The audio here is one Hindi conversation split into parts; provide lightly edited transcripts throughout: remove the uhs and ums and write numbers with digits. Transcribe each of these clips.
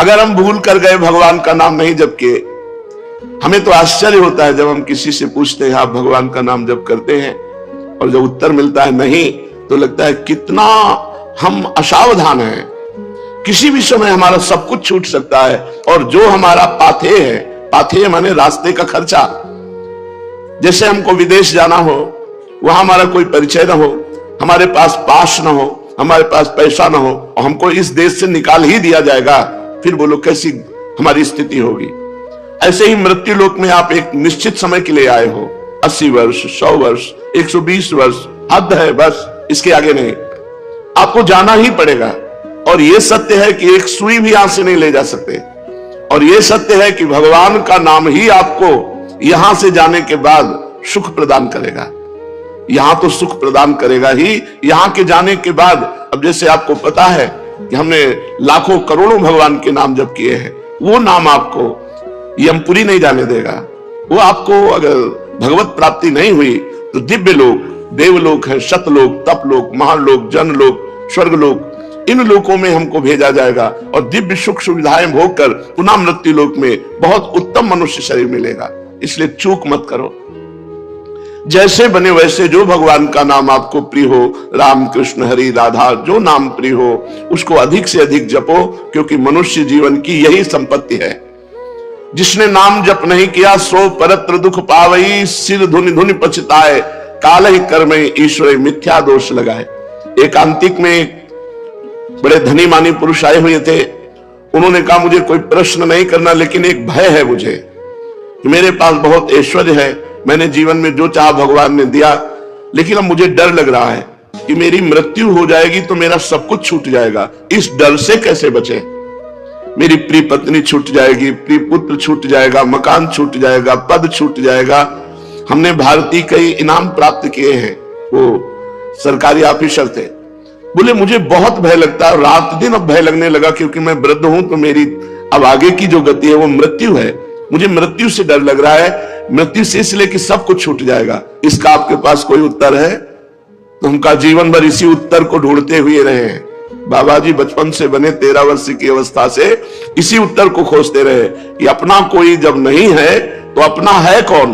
अगर हम भूल कर गए भगवान का नाम नहीं जप किए, हमें तो आश्चर्य होता है जब हम किसी से पूछते हैं आप भगवान का नाम जप करते हैं, और जब उत्तर मिलता है नहीं, तो लगता है कितना हम असावधान हैं। किसी भी समय हमारा सब कुछ छूट सकता है, और जो हमारा पाथेय है, पाथेय माने रास्ते का खर्चा, जैसे हमको विदेश जाना हो, वहां हमारा कोई परिचय ना हो, हमारे पास पास ना हो, हमारे पास पैसा ना हो, और हमको इस देश से निकाल ही दिया जाएगा, फिर बोलो कैसी हमारी स्थिति होगी। ऐसे ही मृत्यु लोक में आप एक निश्चित समय के लिए आए हो, 80 वर्ष, 100 वर्ष, 120 वर्ष, हद है बस, इसके आगे नहीं। आपको जाना ही पड़ेगा, और यह सत्य है कि एक सुई भी यहां से नहीं ले जा सकते, और यह सत्य है कि भगवान का नाम ही आपको यहां से जाने के बाद सुख प्रदान करेगा। यहां तो सुख प्रदान करेगा ही, यहां के जाने के बाद, अब जैसे आपको पता है कि हमने लाखों करोड़ों भगवान के नाम जप किए हैं, वो नाम आपको यमपुरी नहीं जाने देगा। वो आपको अगर भगवत प्राप्ति नहीं हुई तो दिव्य लोक, देवलोक है, सतलोक, तपलोक, महालोक, जनलोक, स्वर्गलोक, इन लोकों में हमको भेजा जाएगा, और दिव्य सुख सुविधाएं भोग कर पुनः मृत्यु लोक में बहुत उत्तम मनुष्य शरीर मिलेगा। इसलिए चूक मत करो, जैसे बने वैसे जो भगवान का नाम आपको प्रिय हो, राम कृष्ण हरि राधा, जो नाम प्रिय हो उसको अधिक से अधिक जपो, क्योंकि मनुष्य जीवन की यही संपत्ति है। जिसने नाम जप नहीं किया सो परत्र दुख पावई, सिर धुनि धुनि पछताए, काल ही कर्म ईश्वर मिथ्या दोष लगाए। एकांतिक में एक बड़े धनी मानी पुरुष आए हुए थे। उन्होंने कहा मुझे कोई प्रश्न नहीं करना, लेकिन एक भय है मुझे, मेरे पास बहुत ऐश्वर्य है, मैंने जीवन में जो चाहा भगवान ने दिया, लेकिन अब मुझे डर लग रहा है कि मेरी मृत्यु हो जाएगी तो मेरा सब कुछ छूट जाएगा। इस डर से कैसे बचे? मेरी प्रिय पत्नी छूट जाएगी, प्रिय पुत्र छूट जाएगा, मकान छूट जाएगा, पद छूट जाएगा। हमने भारतीय कई इनाम प्राप्त किए हैं, वो सरकारी ऑफिसर थे। बोले मुझे बहुत भय लगता है, रात दिन अब भय लगने लगा, क्योंकि मैं वृद्ध हूं तो मेरी अब आगे की जो गति है वो मृत्यु है। मुझे मृत्यु से डर लग रहा है, मृत्यु से इसलिए कि सब कुछ छूट जाएगा। इसका आपके पास कोई उत्तर है? तो हम का जीवन भर इसी उत्तर को ढूंढते हुए रहे हैं। बाबा जी बचपन से बने 13 वर्ष की अवस्था से इसी उत्तर को खोजते रहे कि अपना कोई जब नहीं है तो अपना है कौन?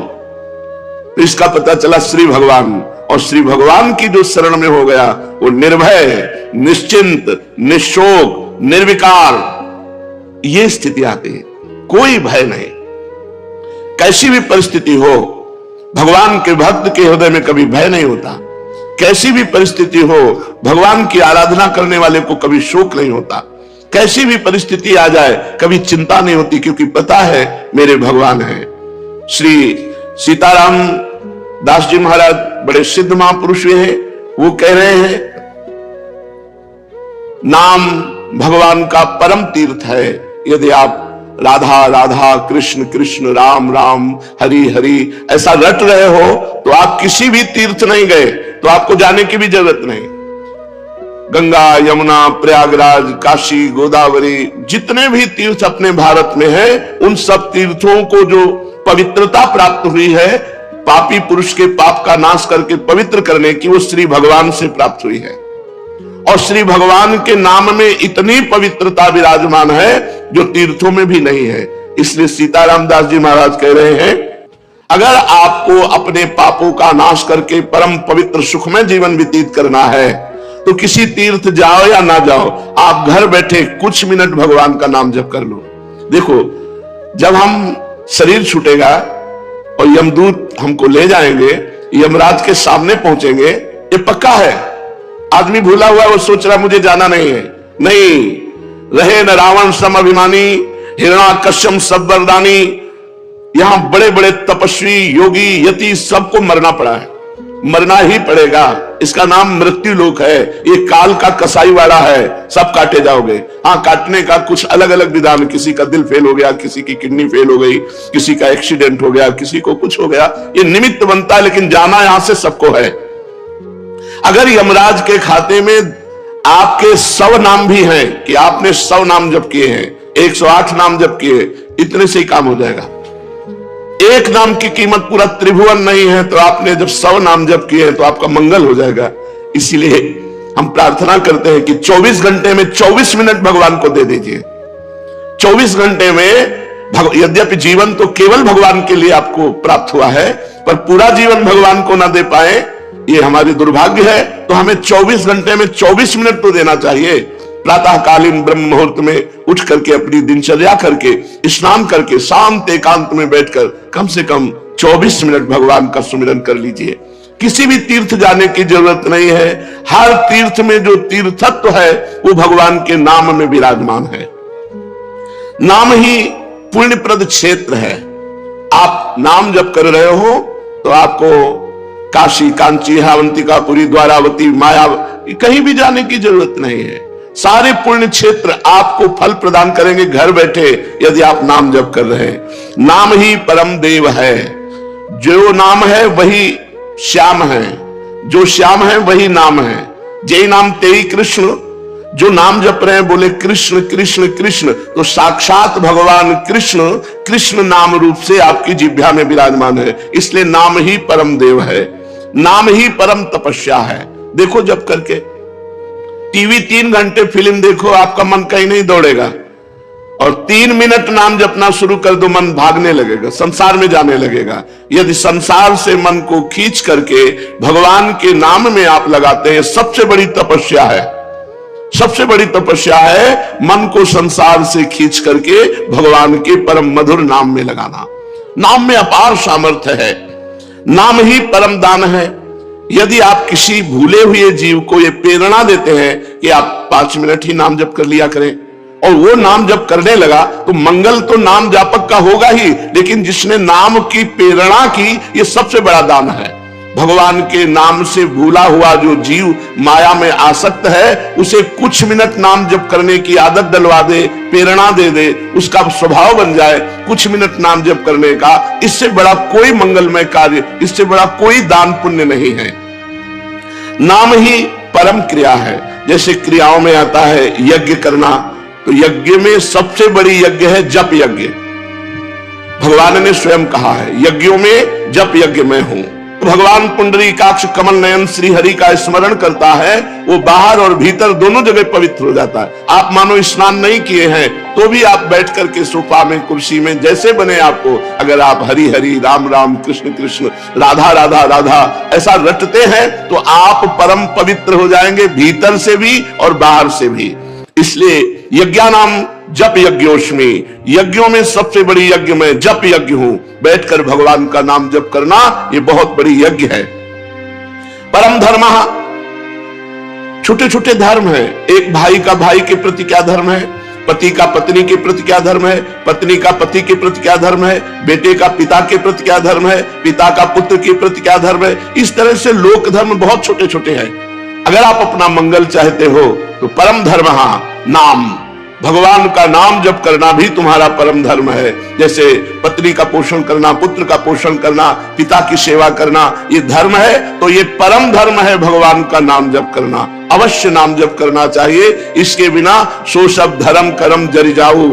तो इसका पता चला श्री भगवान, और श्री भगवान की जो शरण में हो गया वो निर्भय, निश्चिंत, निशोक, निर्विकार, ये स्थिति आती है। कोई भय नहीं, कैसी भी परिस्थिति हो, भगवान के भक्त के हृदय में कभी भय नहीं होता। कैसी भी परिस्थिति हो, भगवान की आराधना करने वाले को कभी शोक नहीं होता। कैसी भी परिस्थिति आ जाए कभी चिंता नहीं होती, क्योंकि पता है मेरे भगवान हैं। श्री सीताराम दास जी महाराज बड़े सिद्ध महापुरुष हैं। वो कह रहे हैं नाम भगवान का परम तीर्थ है। यदि आप राधा राधा, कृष्ण कृष्ण, राम राम, हरि हरि ऐसा रट रहे हो तो आप किसी भी तीर्थ नहीं गए, तो आपको जाने की भी जरूरत नहीं। गंगा, यमुना, प्रयागराज, काशी, गोदावरी, जितने भी तीर्थ अपने भारत में हैं, उन सब तीर्थों को जो पवित्रता प्राप्त हुई है, पापी पुरुष के पाप का नाश करके पवित्र करने की, वो श्री भगवान से प्राप्त हुई है। और श्री भगवान के नाम में इतनी पवित्रता विराजमान है जो तीर्थों में भी नहीं है। इसलिए सीताराम दास जी महाराज कह रहे हैं अगर आपको अपने पापों का नाश करके परम पवित्र सुखमय जीवन व्यतीत करना है तो किसी तीर्थ जाओ या ना जाओ, आप घर बैठे कुछ मिनट भगवान का नाम जप कर लो। देखो, जब हम शरीर छूटेगा और यमदूत हमको ले जाएंगे, यमराज के सामने पहुंचेंगे, ये पक्का है। आदमी भूला हुआ है, वो सोच रहा मुझे जाना नहीं है। नहीं, रहे न रावण सम अभिमानी, हिरण्याकश्यप सब वरदानी। यहां बड़े बड़े तपस्वी, योगी, यति सबको मरना पड़ा है, मरना ही पड़ेगा। इसका नाम मृत्यु लोक है। ये काल का कसाई वाला है, सब काटे जाओगे। हाँ, काटने का कुछ अलग अलग विधान, किसी का दिल फेल हो गया, किसी की किडनी फेल हो गई, किसी का एक्सीडेंट हो गया, किसी को कुछ हो गया, ये निमित्त बनता है, लेकिन जाना यहां से सबको है। अगर यमराज के खाते में आपके 100 नाम भी हैं कि आपने 100 नाम जप किए हैं, 108 नाम जप किए, इतने से ही काम हो जाएगा। एक नाम की कीमत पूरा त्रिभुवन नहीं है, तो आपने जब 100 नाम जप किए हैं तो आपका मंगल हो जाएगा। इसीलिए हम प्रार्थना करते हैं कि 24 घंटे में 24 मिनट भगवान को दे दीजिए। 24 घंटे में यद्यपि जीवन तो केवल भगवान के लिए आपको प्राप्त हुआ है, पर पूरा जीवन भगवान को ना दे पाए ये हमारी दुर्भाग्य है। तो हमें 24 घंटे में 24 मिनट तो देना चाहिए। प्रातःकालीन ब्रह्म मुहूर्त में उठ करके अपनी दिनचर्या करके स्नान करके शांत एकांत में बैठकर कम से कम 24 मिनट भगवान का सुमिरन कर लीजिए। किसी भी तीर्थ जाने की जरूरत नहीं है। हर तीर्थ में जो तीर्थत्व है वो भगवान के नाम में विराजमान है। नाम ही पुण्यप्रद क्षेत्र है। आप नाम जप कर रहे हो तो आपको काशी, कांची, अवंतिकापुरी, द्वारावती, माया कहीं भी जाने की जरूरत नहीं है। सारे पुण्य क्षेत्र आपको फल प्रदान करेंगे घर बैठे, यदि आप नाम जप कर रहे हैं। नाम ही परम देव है। जो नाम है वही श्याम है, जो श्याम है वही नाम है। जय नाम तेई कृष्ण। जो नाम जप रहे हैं बोले कृष्ण कृष्ण कृष्ण, तो साक्षात भगवान कृष्ण कृष्ण नाम रूप से आपकी जिह्वा में विराजमान है। इसलिए नाम ही परम देव है, नाम ही परम तपस्या है। देखो जप करके टीवी 3 घंटे फिल्म देखो, आपका मन कहीं नहीं दौड़ेगा, और 3 मिनट नाम जपना शुरू कर दो, मन भागने लगेगा, संसार में जाने लगेगा। यदि संसार से मन को खींच करके भगवान के नाम में आप लगाते हैं, सबसे बड़ी तपस्या है। सबसे बड़ी तपस्या है मन को संसार से खींच करके भगवान के परम मधुर नाम में लगाना। नाम में अपार सामर्थ्य है। नाम ही परम दान है। यदि आप किसी भूले हुए जीव को ये प्रेरणा देते हैं कि आप 5 मिनट ही नाम जप कर लिया करें, और वो नाम जप करने लगा, तो मंगल तो नाम जापक का होगा ही, लेकिन जिसने नाम की प्रेरणा की, ये सबसे बड़ा दान है। भगवान के नाम से भूला हुआ जो जीव माया में आसक्त है, उसे कुछ मिनट नाम जप करने की आदत डलवा दे, प्रेरणा दे दे, उसका स्वभाव बन जाए कुछ मिनट नाम जप करने का। इससे बड़ा कोई मंगलमय कार्य, इससे बड़ा कोई दान पुण्य नहीं है। नाम ही परम क्रिया है। जैसे क्रियाओं में आता है यज्ञ करना, तो यज्ञ में सबसे बड़ी यज्ञ है जप यज्ञ। भगवान ने स्वयं कहा है यज्ञों में जप यज्ञ में हूं। भगवान पुंडरीकाक्ष कमल नयन श्री हरि का स्मरण करता है, वो बाहर और भीतर दोनों जगह पवित्र हो जाता है। आप मानो स्नान नहीं किए हैं तो भी आप बैठ करके सोफा में, कुर्सी में, जैसे बने आपको, अगर आप हरि हरि, राम राम, कृष्ण कृष्ण, राधा राधा राधा ऐसा रटते हैं तो आप परम पवित्र हो जाएंगे, भीतर से भी और बाहर से भी। इसलिए यज्ञानाम जप यज्ञोष्मी, यज्ञों में सबसे बड़ी यज्ञ में जप यज्ञ हूं। बैठकर भगवान का नाम जप करना ये बहुत बड़ी यज्ञ है। परम धर्म, छोटे छोटे धर्म है। एक भाई का भाई के प्रति क्या धर्म है, पति का पत्नी के प्रति क्या धर्म है, पत्नी का पति के प्रति क्या धर्म है, बेटे का पिता के प्रति क्या धर्म है, पिता का पुत्र के प्रति क्या धर्म है। इस तरह से लोक धर्म बहुत छोटे छोटे हैं। अगर आप अपना मंगल चाहते हो तो परम धर्म नाम, भगवान का नाम जप करना भी तुम्हारा परम धर्म है। जैसे पत्नी का पोषण करना, पुत्र का पोषण करना, पिता की सेवा करना, ये धर्म है, तो ये परम धर्म है भगवान का नाम जप करना। अवश्य नाम जप करना चाहिए। इसके बिना सो सब धर्म कर्म जरि जाऊ,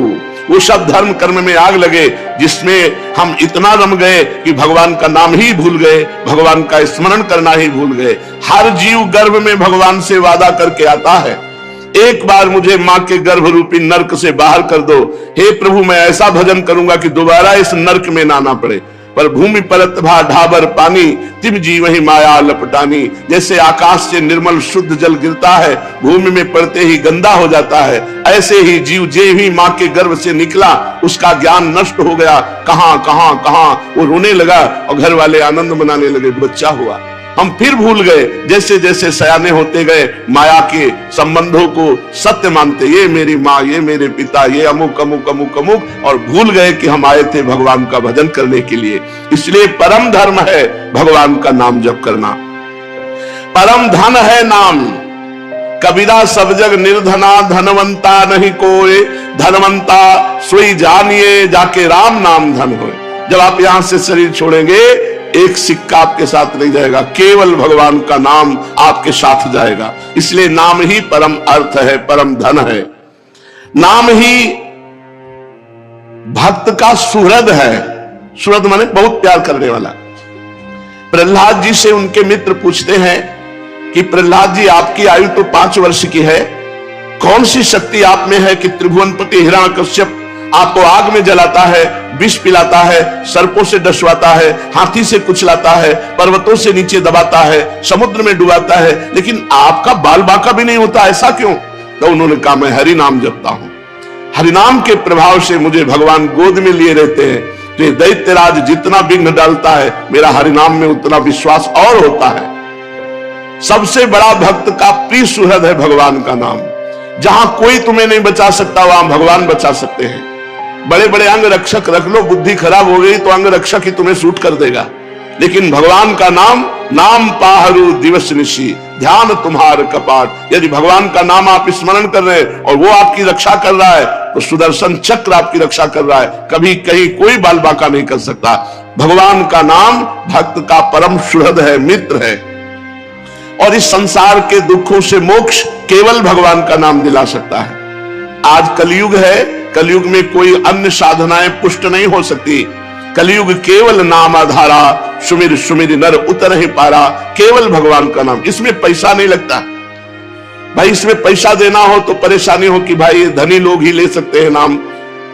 वो सब धर्म कर्म में आग लगे जिसमें हम इतना रम गए कि भगवान का नाम ही भूल गए, भगवान का स्मरण करना ही भूल गए। हर जीव गर्भ में भगवान से वादा करके आता है, एक बार मुझे मां के गर्भ रूपी नरक से बाहर कर दो, हे प्रभु मैं ऐसा भजन करूंगा कि दोबारा इस नरक में ना आना पड़े। पर भूमि परत भा ढाबर पानी, तिम जीव ही माया लपटानी। जैसे आकाश से निर्मल शुद्ध जल गिरता है, भूमि में पड़ते ही गंदा हो जाता है, ऐसे ही जीव जे ही मां के गर्भ से निकला उसका ज्ञान नष्ट हो गया। कहां कहां कहां वो रोने लगा और घर वाले आनंद मनाने लगे, बच्चा हुआ। हम फिर भूल गए, जैसे जैसे सयाने होते गए माया के संबंधों को सत्य मानते, ये मेरी माँ, ये मेरे पिता, ये अमुक अमुक अमुक अमुक, और भूल गए कि हम आए थे भगवान का भजन करने के लिए। इसलिए परम धर्म है भगवान का नाम जप करना। परम धन है नाम, कबीरा सब जग निर्धना, धनवंता नहीं कोई, धनवंता सोई जानिए जाके राम नाम धन होए। जब आप यहां से शरीर छोड़ेंगे एक सिक्का आपके साथ नहीं जाएगा, केवल भगवान का नाम आपके साथ जाएगा। इसलिए नाम ही परम अर्थ है, परम धन है। नाम ही भक्त का सुहृद है। सुहृद माने बहुत प्यार करने वाला। प्रहलाद जी से उनके मित्र पूछते हैं कि प्रहलाद जी आपकी आयु तो 5 वर्ष की है, कौन सी शक्ति आप में है कि त्रिभुवनपति हिरण्यकश्यप आपको आग में जलाता है, विष पिलाता है, सर्पों से डसवाता है, हाथी से कुचलाता है, पर्वतों से नीचे दबाता है, समुद्र में डुबाता है, लेकिन आपका बाल बांका भी नहीं होता, ऐसा क्यों? तो उन्होंने कहा मैं हरि नाम जपता हूं, हरि नाम के प्रभाव से मुझे भगवान गोद में लिए रहते हैं। तो दैत्यराज जितना विघ्न डालता है, मेरा हरि नाम में उतना विश्वास और होता है। सबसे बड़ा भक्त का प्रिय सुहृद है भगवान का नाम। जहां कोई तुम्हें नहीं बचा सकता, वहां भगवान बचा सकते हैं। बड़े बड़े अंग रक्षक रख लो, बुद्धि खराब हो गई तो अंग रक्षक ही तुम्हें सूट कर देगा, लेकिन भगवान का नाम, नाम पाहरू दिवस निशी, ध्यान तुम्हार कपाट। यदि भगवान का नाम आप स्मरण कर रहे हैं और वो आपकी रक्षा कर रहा है, तो सुदर्शन चक्र आपकी रक्षा कर रहा है, कभी कहीं कोई बाल बांका नहीं कर सकता। भगवान का नाम भक्त का परम सुहृद है, मित्र है, और इस संसार के दुखों से मोक्ष केवल भगवान का नाम दिला सकता है। आज कलयुग है, कलयुग में कोई अन्य साधनाएं पुष्ट नहीं हो सकती। कलयुग केवल नाम आधारा, सुमिर सुमिर नर उतर ही पारा। केवल भगवान का नाम, इसमें पैसा नहीं लगता भाई। इसमें पैसा देना हो तो परेशानी हो कि भाई धनी लोग ही ले सकते हैं नाम।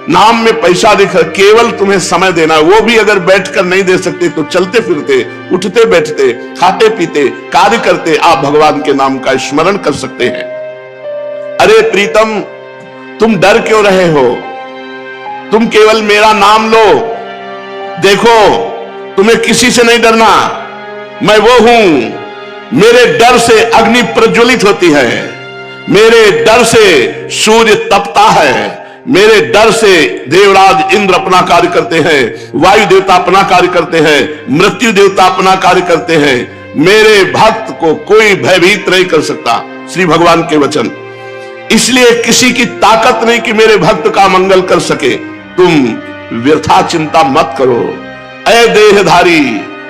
नाम में पैसा दिख, केवल तुम्हें समय देना, वो भी अगर बैठकर नहीं दे सकते तो चलते फिरते, उठते बैठते, खाते पीते, कार्य करते आप भगवान के नाम का स्मरण कर सकते हैं। अरे प्रीतम, तुम डर क्यों रहे हो? तुम केवल मेरा नाम लो। देखो, तुम्हें किसी से नहीं डरना, मैं वो हूं। मेरे डर से अग्नि प्रज्वलित होती है, मेरे डर से सूर्य तपता है, मेरे डर से देवराज इंद्र अपना कार्य करते हैं, वायु देवता अपना कार्य करते हैं, मृत्यु देवता अपना कार्य करते हैं। मेरे भक्त को कोई भयभीत नहीं कर सकता, श्री भगवान के वचन। इसलिए किसी की ताकत नहीं कि मेरे भक्त का मंगल कर सके। तुम व्यर्था चिंता मत करो। ऐ देहधारी,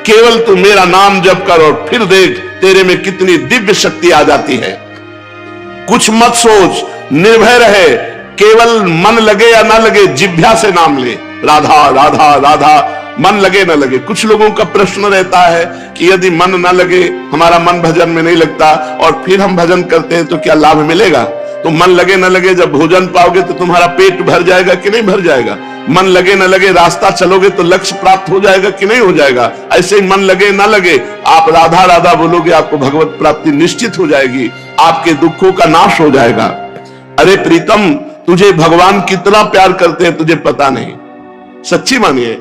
केवल तू मेरा नाम जप कर और फिर देख तेरे में कितनी दिव्य शक्ति आ जाती है। कुछ मत सोच, निर्भय रहे। केवल मन लगे या ना लगे, जिह्वा से नाम ले, राधा राधा राधा, मन लगे ना लगे। कुछ लोगों का प्रश्न रहता है कि यदि मन ना लगे, हमारा मन भजन में नहीं लगता और फिर हम भजन करते हैं तो क्या लाभ मिलेगा? तो मन लगे ना लगे, जब भोजन पाओगे तो तुम्हारा पेट भर जाएगा कि नहीं भर जाएगा? मन लगे ना लगे, रास्ता चलोगे तो लक्ष्य प्राप्त हो जाएगा कि नहीं हो जाएगा? ऐसे ही मन लगे ना लगे, आप राधा राधा बोलोगे, आपको भगवत प्राप्ति निश्चित हो जाएगी, आपके दुखों का नाश हो जाएगा। अरे प्रीतम, तुझे भगवान कितना प्यार करते हैं तुझे पता नहीं। सच्ची मानिए,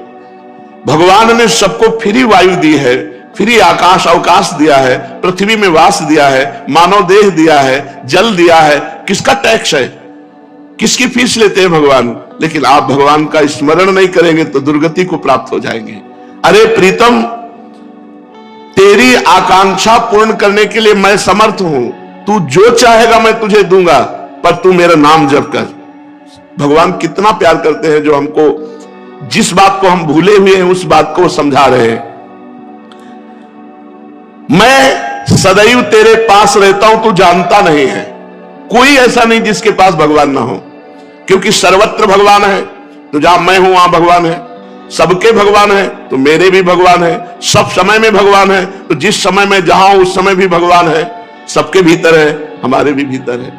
भगवान ने सबको फ्री वायु दी है, फ्री आकाश अवकाश दिया है, पृथ्वी में वास दिया है, मानव देह दिया है, जल दिया है। किसका टैक्स है? किसकी फीस लेते हैं भगवान? लेकिन आप भगवान का स्मरण नहीं करेंगे तो दुर्गति को प्राप्त हो जाएंगे। अरे प्रीतम, तेरी आकांक्षा पूर्ण करने के लिए मैं समर्थ हूं। तू जो चाहेगा मैं तुझे दूंगा, पर तू मेरा नाम जप कर। भगवान कितना प्यार करते हैं, जो हमको जिस बात को हम भूले हुए हैं उस बात को समझा रहे हैं। मैं सदैव तेरे पास रहता हूं, तू जानता नहीं है। कोई ऐसा नहीं जिसके पास भगवान ना हो, क्योंकि सर्वत्र भगवान है। तो जहां मैं हूं वहां भगवान है, सबके भगवान है तो मेरे भी भगवान है, सब समय में भगवान है। तो जिस समय में जहां उस समय भी भगवान है, सबके भीतर है, हमारे भी भीतर है।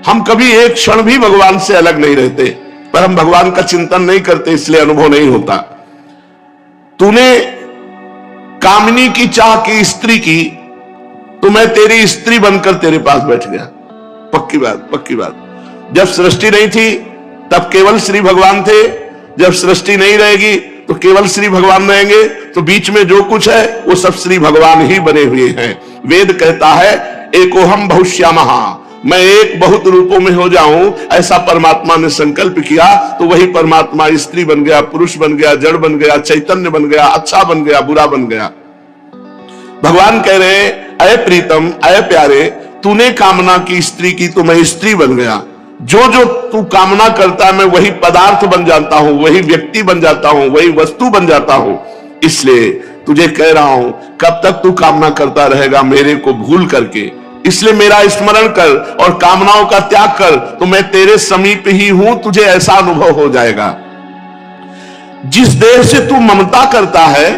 हम कभी एक क्षण भी भगवान से अलग नहीं रहते, पर हम भगवान का चिंतन नहीं करते, इसलिए अनुभव नहीं होता। तूने कामिनी की चाह की स्त्री की, तो मैं तेरी स्त्री बनकर तेरे पास बैठ गया। पक्की बात, पक्की बात। जब सृष्टि नहीं थी तब केवल श्री भगवान थे, जब सृष्टि नहीं रहेगी तो केवल श्री भगवान रहेंगे। तो बीच में जो कुछ है वो सब श्री भगवान ही बने हुए हैं। वेद कहता है एकोहम बहुश्यामः, मैं एक बहुत रूपों में हो जाऊं, ऐसा परमात्मा ने संकल्प किया। तो वही परमात्मा स्त्री बन गया, पुरुष बन गया, जड़ बन गया, चैतन्य बन गया, अच्छा बन गया, बुरा बन गया। भगवान कह रहे हैं अय प्रीतम, अय प्यारे, तूने कामना की स्त्री की तो मैं स्त्री बन गया। जो जो तू कामना करता है मैं वही पदार्थ बन जाता हूं, वही व्यक्ति बन जाता हूं, वही वस्तु बन जाता हूं। इसलिए तुझे कह रहा हूं, कब तक तू कामना करता रहेगा मेरे को भूल करके? इसलिए मेरा स्मरण कर और कामनाओं का त्याग कर, तो मैं तेरे समीप ही हूं, तुझे ऐसा अनुभव हो जाएगा। जिस देह से तू ममता करता है,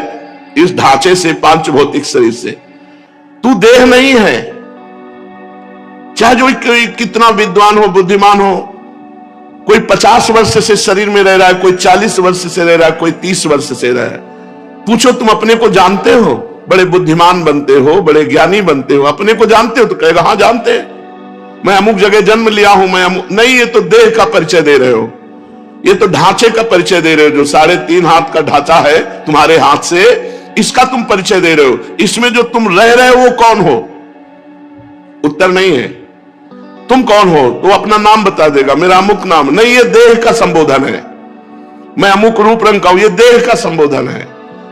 इस ढांचे से, पांच भौतिक शरीर से, तू देह नहीं है। चाहे जो कोई कितना विद्वान हो, बुद्धिमान हो, कोई 50 वर्ष से शरीर में रह रहा है, कोई 40 वर्ष से रह रहा है, कोई 30 वर्ष से रह रहा है। पूछो तुम अपने को जानते हो? बड़े बुद्धिमान बनते हो, बड़े ज्ञानी बनते हो, अपने को जानते हो? तो कहेगा हाँ जानते हैं, मैं अमुक जगह जन्म लिया हूं, मैं नहीं, ये तो देह का परिचय दे रहे हो, ये तो ढांचे का परिचय दे रहे हो। जो 3.5 हाथ का ढांचा है तुम्हारे हाथ से, इसका तुम परिचय दे रहे हो। इसमें जो तुम रह रहे हो वो कौन हो? उत्तर नहीं है। तुम कौन हो? तो अपना नाम बता देगा, मेरा अमुक नाम। नहीं, ये देह का संबोधन है। मैं अमुक रूप रंग का हूं, ये देह का संबोधन है।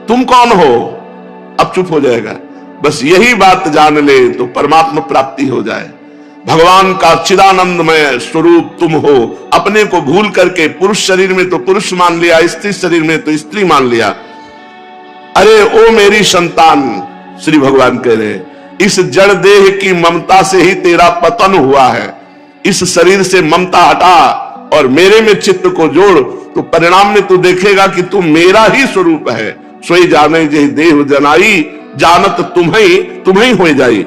तुम कौन हो? अब चुप हो जाएगा। बस यही बात जान ले तो परमात्मा प्राप्ति हो जाए। भगवान का चिदानंदमय स्वरूप तुम हो। अपने को भूल करके पुरुष शरीर में तो पुरुष मान लिया, स्त्री शरीर में तो स्त्री मान लिया। अरे ओ मेरी संतान, श्री भगवान कह रहे हैं, इस जड़ देह की ममता से ही तेरा पतन हुआ है। इस शरीर से ममता हटा और मेरे में चित्त को जोड़, तो परिणाम में तू देखेगा कि तू मेरा ही स्वरूप है। सोई जाने जे देह जनाई, जानत तुम्हें हो जाई।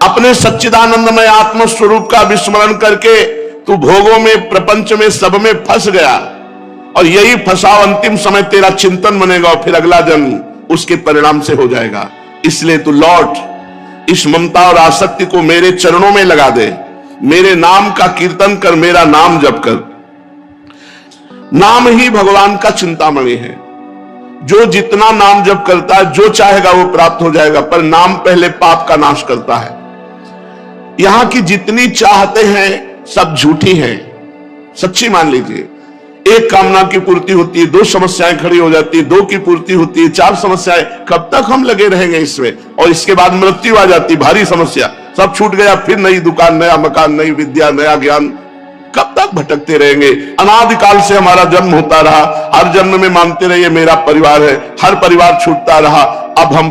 अपने सच्चिदानंदमय आत्म स्वरूप का विस्मरण करके तू भोगों में, प्रपंच में, सब में फंस गया, और यही फंसाव अंतिम समय तेरा चिंतन बनेगा और फिर अगला जन्म उसके परिणाम से हो जाएगा। इसलिए तू लौट, इस ममता और आसक्ति को मेरे चरणों में लगा दे, मेरे नाम का कीर्तन कर, मेरा नाम जप कर। नाम ही भगवान का चिंतामणि है। जो जितना नाम जप करता है, जो चाहेगा वो प्राप्त हो जाएगा, पर नाम पहले पाप का नाश करता है। यहां की जितनी चाहते हैं सब झूठी हैं, सच्ची मान लीजिए। एक कामना की पूर्ति होती है, 2 समस्याएं खड़ी हो जाती है, 2 की पूर्ति होती है, 4 समस्याएं। कब तक हम लगे रहेंगे इसमें? और इसके बाद मृत्यु आ जाती, भारी समस्या, सब छूट गया, फिर नई दुकान, नया मकान, नई विद्या, नया ज्ञान। कब तक भटकते रहेंगे? अनादिकाल से हमारा जन्म होता रहा, हर जन्म में मानते रहिए मेरा परिवार है, हर परिवार छूटता रहा। अब हम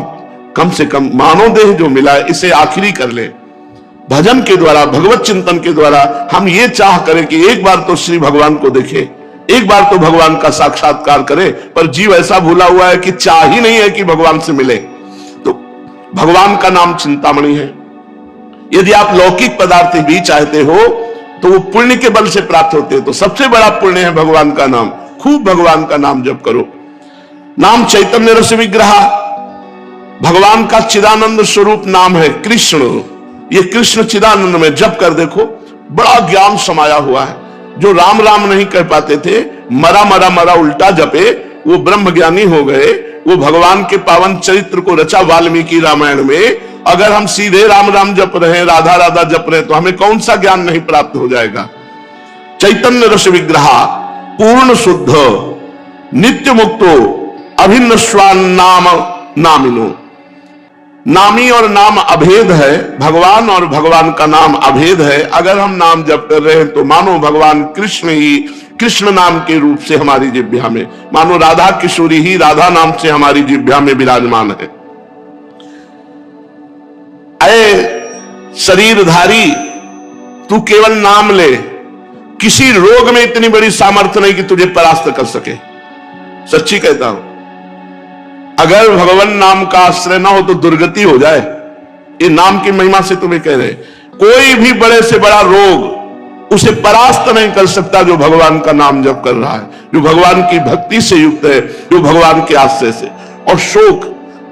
कम से कम मानव देह जो मिला है इसे आखिरी कर ले। भजन के द्वारा, भगवत चिंतन के द्वारा हम ये चाह करें कि एक बार तो श्री भगवान को देखें, एक बार तो भगवान का साक्षात्कार करे। पर जीव ऐसा भूला हुआ है कि चाह ही नहीं है कि भगवान से मिले। तो भगवान का नाम चिंतामणि है। यदि आप लौकिक पदार्थ भी चाहते हो तो वो पुण्य के बल से प्राप्त होते हैं। तो सबसे बड़ा पुण्य है भगवान का नाम। खूब भगवान का नाम जप करो। नाम चैतन्य रस विग्रह, भगवान का चिदानंद स्वरूप नाम है कृष्ण। ये कृष्ण चिदानंद में जप कर देखो, बड़ा ज्ञान समाया हुआ है। जो राम राम नहीं कह पाते थे, मरा मरा मरा उल्टा जपे, वो ब्रह्म ज्ञानी हो गए। वो भगवान के पावन चरित्र को रचा वाल्मीकि रामायण में। अगर हम सीधे राम राम जप रहे हैं, राधा राधा जप रहे हैं, तो हमें कौन सा ज्ञान नहीं प्राप्त हो जाएगा? चैतन्य रस विग्रह, पूर्ण शुद्ध, नित्य मुक्तो, अभिन्न स्वान नाम नामिनो। नामी और नाम अभेद है, भगवान और भगवान का नाम अभेद है। अगर हम नाम जप कर रहे हैं तो मानो भगवान कृष्ण ही कृष्ण नाम के रूप से हमारी जिह्वा में, मानो राधा किशोरी ही राधा नाम से हमारी जिह्वा में विराजमान है। अरे शरीरधारी, तू केवल नाम ले, किसी रोग में इतनी बड़ी सामर्थ्य नहीं कि तुझे परास्त कर सके। सच्ची कहता हूं, अगर भगवान नाम का आश्रय ना हो तो दुर्गति हो जाए। ये नाम की महिमा से तुम्हें कह रहे, कोई भी बड़े से बड़ा रोग उसे परास्त नहीं कर सकता जो भगवान का नाम जप कर रहा है, जो भगवान की भक्ति से युक्त है, जो भगवान के आश्रय से। और शोक,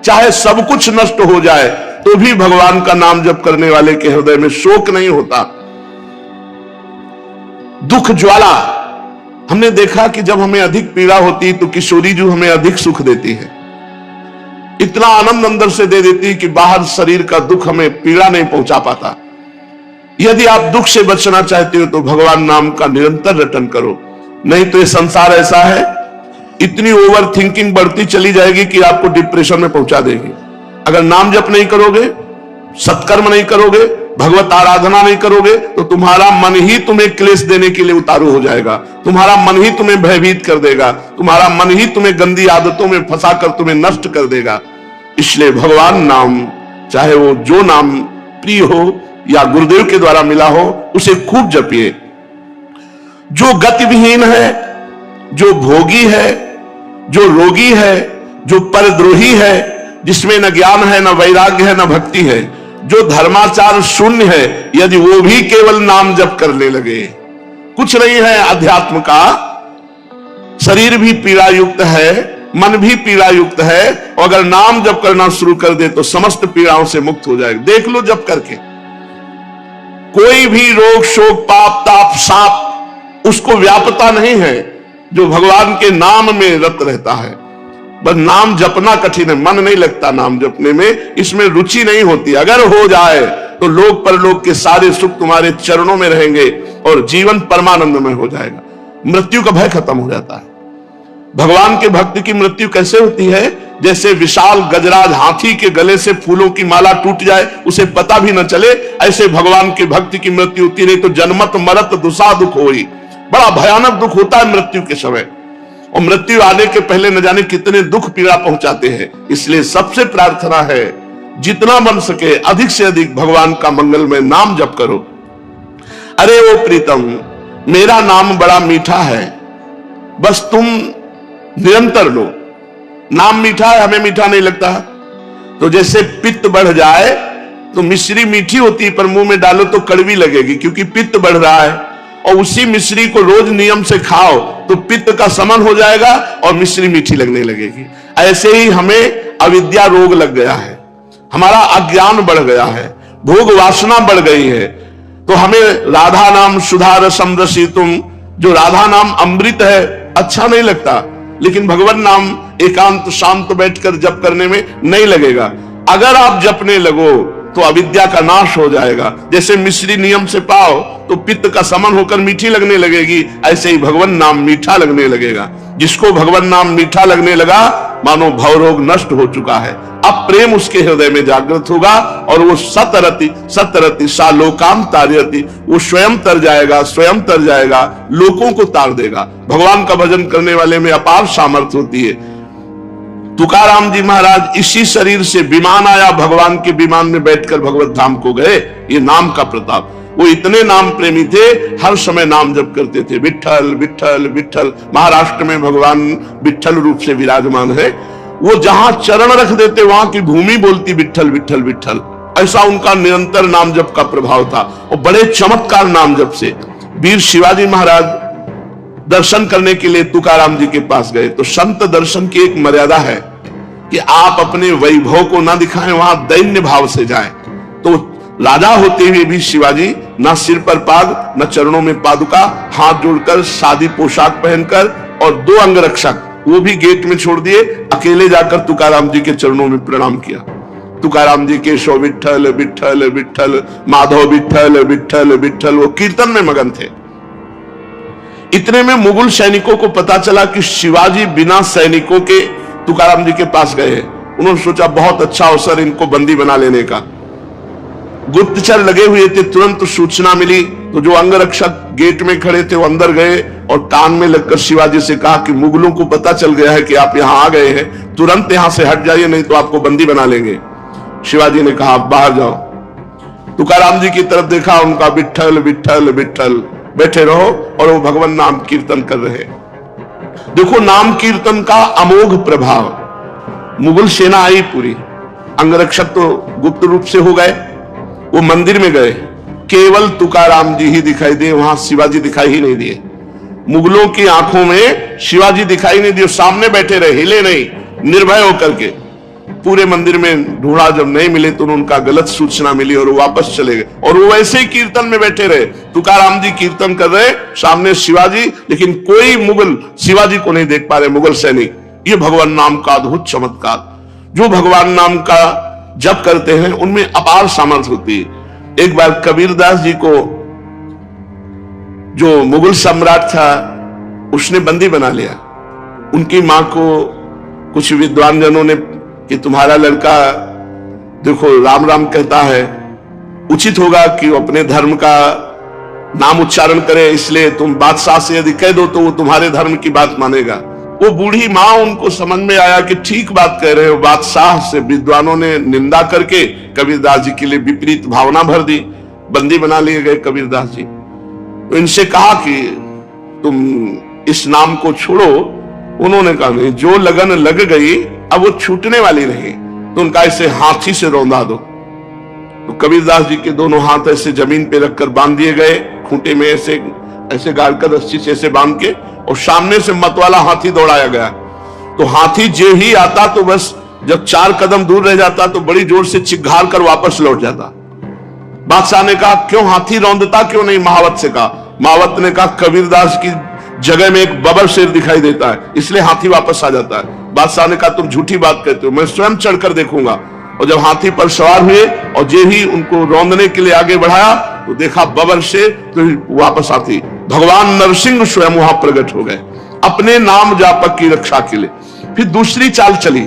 चाहे सब कुछ नष्ट हो जाए तो भी भगवान का नाम जप करने वाले के हृदय में शोक नहीं होता। दुख ज्वाला, हमने देखा कि जब हमें अधिक पीड़ा होती है तो किशोरी जो हमें अधिक सुख देती है, इतना आनंद अंदर से दे देती है कि बाहर शरीर का दुख हमें पीड़ा नहीं पहुंचा पाता। यदि आप दुख से बचना चाहते हो तो भगवान नाम का निरंतर रटन करो, नहीं तो ये संसार ऐसा है, इतनी ओवर थिंकिंग बढ़ती चली जाएगी कि आपको डिप्रेशन में पहुंचा देगी। अगर नाम जप नहीं करोगे, सत्कर्म नहीं करोगे, भगवत आराधना नहीं करोगे, तो तुम्हारा मन ही तुम्हें क्लेश देने के लिए उतारू हो जाएगा। तुम्हारा मन ही तुम्हें भयभीत कर देगा, तुम्हारा मन ही तुम्हें गंदी आदतों में फंसाकर तुम्हें नष्ट कर देगा। इसलिए भगवान नाम, चाहे वो जो नाम प्रिय हो या गुरुदेव के द्वारा मिला हो, उसे खूब जपिए। जो गतिविहीन है, जो भोगी है, जो रोगी है, जो परद्रोही है, जिसमें न ज्ञान है, न वैराग्य है, न भक्ति है, जो धर्माचार शून्य है, यदि वो भी केवल नाम जप करने लगे कुछ नहीं है अध्यात्म का। शरीर भी पीड़ा युक्त है, मन भी पीड़ा युक्त है, और अगर नाम जप करना शुरू कर दे तो समस्त पीड़ाओं से मुक्त हो जाएगा। देख लो जप करके, कोई भी रोग शोक पाप ताप साप उसको व्यापता नहीं है जो भगवान के नाम में रत रहता है। बस नाम जपना कठिन है, मन नहीं लगता नाम जपने में, इसमें रुचि नहीं होती। अगर हो जाए तो लोक परलोक के सारे सुख तुम्हारे चरणों में रहेंगे और जीवन परमानंदमय हो जाएगा। मृत्यु का भय खत्म हो जाता है। भगवान के भक्त की मृत्यु कैसे होती है? जैसे विशाल गजराज हाथी के गले से फूलों की माला टूट जाए, उसे पता भी न चले, ऐसे भगवान के भक्त की मृत्यु होती। नहीं तो जन्मत मरत दुसा दुख होई, बड़ा भयानक दुख होता है मृत्यु के समय, और मृत्यु आने के पहले न जाने कितने दुख पीड़ा पहुंचाते हैं। इसलिए सबसे प्रार्थना है, जितना बन सके अधिक से अधिक भगवान का मंगलमय नाम जप करो। अरे वो प्रीतम, मेरा नाम बड़ा मीठा है, बस तुम निरंतर लो। नाम मीठा है, हमें मीठा नहीं लगता। तो जैसे पित्त बढ़ जाए तो मिश्री मीठी होती है, पर मुंह में डालो तो कड़वी लगेगी क्योंकि पित्त बढ़ रहा है, और उसी मिश्री को रोज नियम से खाओ तो पित्त का शमन हो जाएगा और मिश्री मीठी लगने लगेगी। ऐसे ही हमें अविद्या रोग लग गया है, हमारा अज्ञान बढ़ गया है, भोग वासना बढ़ गई है। तो हमें राधा नाम सुधा रसम रसी तुम, जो राधा नाम अमृत है, अच्छा नहीं लगता, लेकिन भगवान नाम एकांत शांत बैठकर जप करने में नहीं लगेगा। अगर आप जपने लगो तो अविद्या का नाश हो जाएगा। जैसे मिश्री नियम से पाओ तो पित्त का समन होकर मीठी लगने लगेगी, ऐसे ही भगवान नाम मीठा लगने लगेगा। जिसको भगवान नाम मीठा लगने लगा, मानो भवरोग नष्ट हो चुका है। अब प्रेम उसके हृदय में जागृत होगा और वो सतरति सतरति सा लोकाम तार्यति, वो स्वयं तर जाएगा, स्वयं तर जाएगा, लोगों को तार देगा। भगवान का भजन करने वाले में अपार सामर्थ्य होती है। तुकाराम जी महाराज इसी शरीर से विमान आया, भगवान के विमान में बैठकर भगवत धाम को गए। ये नाम का प्रताप। वो इतने नाम प्रेमी थे, हर समय नाम जप करते थे, विठ्ठल विठ्ठल विठ्ठल। महाराष्ट्र में भगवान विठ्ठल रूप से विराजमान है। वो जहां चरण रख देते वहां की भूमि बोलती विठ्ठल विठ्ठल विठ्ठल। ऐसा उनका निरंतर नाम जप का प्रभाव था, और बड़े चमत्कार नाम जप से। वीर शिवाजी महाराज दर्शन करने के लिए तुकाराम जी के पास गए, तो संत दर्शन की एक मर्यादा है कि आप अपने वैभव को ना दिखाएं, वहां दैन्य भाव से जाएं। तो राजा होते हुए भी शिवाजी ना सिर पर पाग, न चरणों में पादुका, हाथ जोड़कर सादी पोशाक पहनकर, और 2 अंगरक्षक वो भी गेट में छोड़ दिए, अकेले जाकर तुकाराम जी के चरणों में प्रणाम किया। तुकाराम जी केशव विठ्ठल विठ्ठल विठ्ठल, माधव विठ्ठल विठ्ठल विठ्ठल, वो कीर्तन में मगन थे। इतने में मुगल सैनिकों को पता चला कि शिवाजी बिना सैनिकों के तुकाराम जी के पास गए हैं। उन्होंने सोचा बहुत अच्छा अवसर इनको बंदी बना लेने का। गुप्तचर लगे हुए थे, तुरंत सूचना मिली तो जो अंगरक्षक गेट में खड़े थे वो अंदर गए और कान में लगकर शिवाजी से कहा कि मुगलों को पता चल गया है कि आप यहां आ गए हैं, तुरंत यहां से हट जाइए, नहीं तो आपको बंदी बना लेंगे। शिवाजी ने कहा आप बाहर जाओ। तुकाराम जी की तरफ देखा, उनका विठ्ठल विठ्ठल विठ्ठल, बैठे रहो, और वो भगवान नाम कीर्तन कर रहे। देखो नाम कीर्तन का अमोघ प्रभाव। मुगल सेना आई पूरी, अंगरक्षक तो गुप्त रूप से हो गए, वो मंदिर में गए, केवल तुकाराम जी ही दिखाई दिए, वहां शिवाजी दिखाई ही नहीं दिए। मुगलों की आंखों में शिवाजी दिखाई नहीं दिए, सामने बैठे रहे, हिले नहीं, निर्भय होकर के। पूरे मंदिर में ढूंढा, जब नहीं मिले तो उनका गलत सूचना मिली और वो वापस चले गए, और वो वैसे ही कीर्तन में बैठे रहे। तुकाराम जी कीर्तन कर रहे, सामने शिवाजी, लेकिन कोई मुगल शिवाजी को नहीं देख पा रहे, मुगल सैनिक। ये भगवान नाम का अद्भुत चमत्कार। जो भगवान नाम का जप करते हैं उनमें अपार सामर्थ्य होती है। एक बार कबीरदास जी को जो मुगल सम्राट था उसने बंदी बना लिया। उनकी मां को कुछ विद्वान जनों ने कि तुम्हारा लड़का देखो राम राम कहता है, उचित होगा कि वो अपने धर्म का नाम उच्चारण करे, इसलिए तुम बादशाह से यदि कह दो तो वो तुम्हारे धर्म की बात मानेगा। वो बूढ़ी माँ, उनको समझ में आया कि ठीक बात कह रहे हो। बादशाह से विद्वानों ने निंदा करके कबीरदास जी के लिए विपरीत भावना भर दी, बंदी बना लिए गए कबीरदास जी। तो इनसे कहा कि तुम इस नाम को छोड़ो। उन्होंने कहा नहीं, जो लगन लग गई अब वो छूटने वाली नहीं, तो उनका ऐसे हाथी से रौंदा दो। तो कबीरदास जी के दोनों हाथ ऐसे जमीन पे रखकर बांध दिए गए, खूंटे में ऐसे ऐसे गाड़ कर रस्सी से ऐसे बांध के, और सामने से मतवाला हाथी दौड़ाया गया। तो हाथी जो ही आता तो बस जब 4 कदम दूर रह जाता तो बड़ी जोर से चिघार कर वापस लौट जाता। बादशाह ने कहा क्यों हाथी रौंदता क्यों नहीं? महावत से कहा। महावत ने कहा कबीरदास की जगह में एक बबर शेर दिखाई देता है, इसलिए हाथी वापस आ जाता है। बादशाह ने कहा तुम झूठी बात कहते हो, मैं स्वयं चढ़कर देखूंगा। और जब हाथी पर सवार हुए और जे ही उनको रौंदने के लिए आगे बढ़ाया तो देखा बबर शेर, तो वापस हाथी। भगवान नरसिंह स्वयं वहां प्रकट हो गए अपने नाम जापक की रक्षा के लिए। फिर दूसरी चाल चली,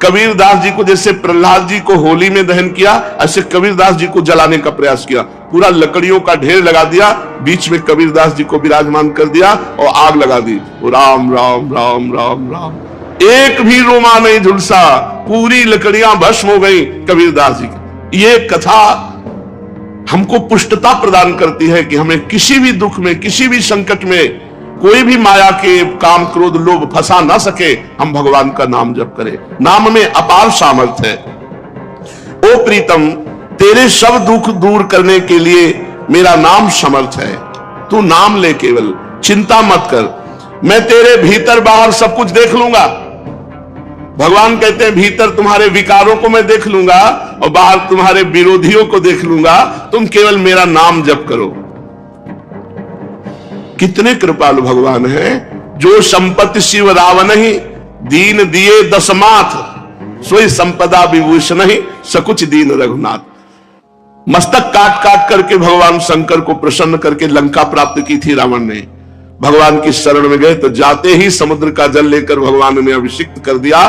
कबीरदास जी को जैसे प्रहलाद जी को होली में दहन किया, ऐसे कबीरदास जी को जलाने का प्रयास किया। पूरा लकड़ियों का ढेर लगा दिया, बीच में कबीरदास जी को विराजमान कर दिया और आग लगा दी। राम राम राम राम राम, एक भी रोमा नहीं झुलसा, पूरी लकड़ियां भस्म हो गई कबीरदास जी की। ये कथा हमको पुष्टता प्रदान करती है कि हमें किसी भी दुख में, किसी भी संकट में कोई भी माया के काम क्रोध लोभ फंसा ना सके। हम भगवान का नाम जप करें, नाम में अपार सामर्थ्य है। ओ प्रीतम, तेरे सब दुख दूर करने के लिए मेरा नाम समर्थ है। तू नाम ले, केवल चिंता मत कर, मैं तेरे भीतर बाहर सब कुछ देख लूंगा। भगवान कहते हैं भीतर तुम्हारे विकारों को मैं देख लूंगा और बाहर तुम्हारे विरोधियों को देख लूंगा, तुम केवल मेरा नाम जप करो। कितने कृपालु भगवान है। जो संपत्ति शिव रावण ही, दीन दिए दशमाथ, सोई संपदा विभूषण ही, सकुच दीन रघुनाथ। मस्तक काट काट करके भगवान शंकर को प्रसन्न करके लंका प्राप्त की थी रावण ने। भगवान की शरण में गए तो जाते ही समुद्र का जल लेकर भगवान ने अभिषिक्त कर दिया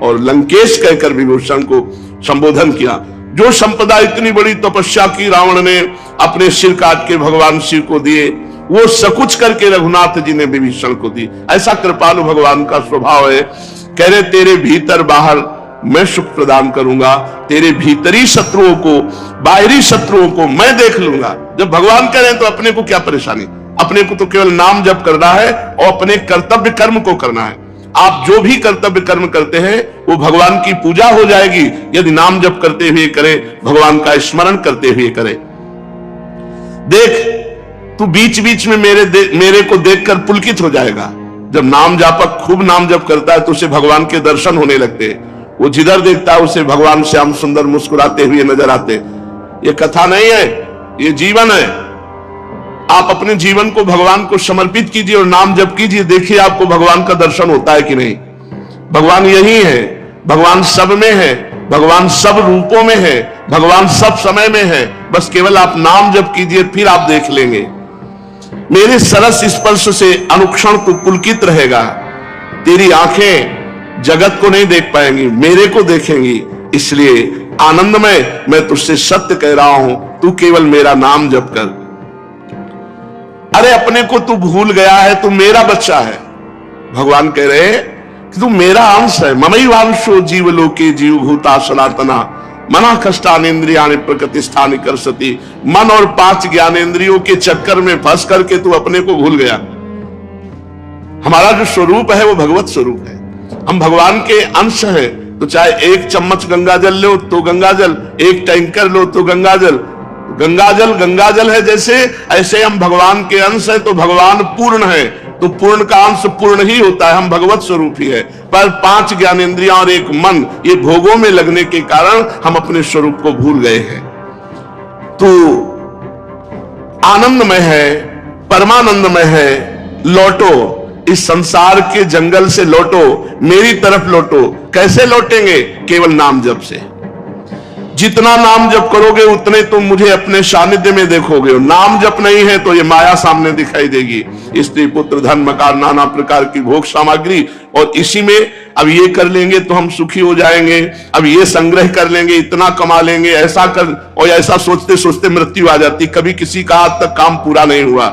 और लंकेश कहकर विभूषण को संबोधन किया। जो संपदा इतनी बड़ी तपस्या की रावण ने अपने सिर काट के भगवान शिव को दिए, वो सकुच करके रघुनाथ जी ने विभीषण को दी। ऐसा कृपालु भगवान का स्वभाव है। कह रहे तेरे भीतर बाहर मैं सुख प्रदान करूंगा, तेरे भीतरी शत्रुओं को, बाहरी शत्रुओं को मैं देख लूंगा। जब भगवान कह रहे हैं तो अपने को क्या परेशानी, अपने को तो केवल नाम जप करना है और अपने कर्तव्य कर्म को करना है। आप जो भी कर्तव्य कर्म करते हैं वो भगवान की पूजा हो जाएगी यदि नाम जप करते हुए करें, भगवान का स्मरण करते हुए करें। देख तू बीच बीच में मेरे को देखकर पुलकित हो जाएगा। जब नाम जापक खूब नाम जप करता है तो उसे भगवान के दर्शन होने लगते हैं। वो जिधर देखता है उसे भगवान श्याम सुंदर मुस्कुराते हुए नजर आते। ये कथा नहीं है, ये जीवन है। आप अपने जीवन को भगवान को समर्पित कीजिए और नाम जप कीजिए, देखिए आपको भगवान का दर्शन होता है कि नहीं। भगवान यही है, भगवान सब में है, भगवान सब रूपों में है, भगवान सब समय में है। बस केवल आप नाम जप कीजिए, फिर आप देख लेंगे। मेरे सरस स्पर्श से अनुक्षण तू पुलकित रहेगा। तेरी आंखें जगत को नहीं देख पाएंगी, मेरे को देखेंगी। इसलिए आनंदमय मैं तुझसे सत्य कह रहा हूं, तू केवल मेरा नाम जप कर। अरे अपने को तू भूल गया है, तू मेरा बच्चा है। भगवान कह रहे कि तू मेरा अंश है। ममैवांशो जीवलोके जीवभूता सनातना मना कष्टानेन्द्रियाणि प्रकृतिस्थानि करसति। मन और 5 ज्ञानेन्द्रियों के चक्कर में फंस करके तू अपने को भूल गया। हमारा जो स्वरूप है वो भगवत स्वरूप है। हम भगवान के अंश हैं। तो चाहे 1 चम्मच गंगा जल लो तो गंगा जल, 1 टैंकर लो तो गंगा जल। गंगा जल है जैसे, ऐसे हम भगवान के अंश है। तो भगवान पूर्ण है तो पूर्ण का अंश पूर्ण ही होता है। हम भगवत स्वरूप ही है। पर 5 ज्ञानेंद्रियां और 1 मन, ये भोगों में लगने के कारण हम अपने स्वरूप को भूल गए हैं। तो आनंदमय है, परमानंदमय है। लौटो, इस संसार के जंगल से लौटो, मेरी तरफ लौटो। कैसे लौटेंगे? केवल नाम जप से। जितना नाम जप करोगे उतने तुम मुझे अपने सानिध्य में देखोगे। नाम जप नहीं है तो ये माया सामने दिखाई देगी। स्त्री पुत्र धन मकान नाना प्रकार की भोग सामग्री, और इसी में अब ये कर लेंगे तो हम सुखी हो जाएंगे, अब ये संग्रह कर लेंगे, इतना कमा लेंगे, ऐसा कर, और ऐसा सोचते सोचते मृत्यु आ जाती। कभी किसी का आज तक काम पूरा नहीं हुआ।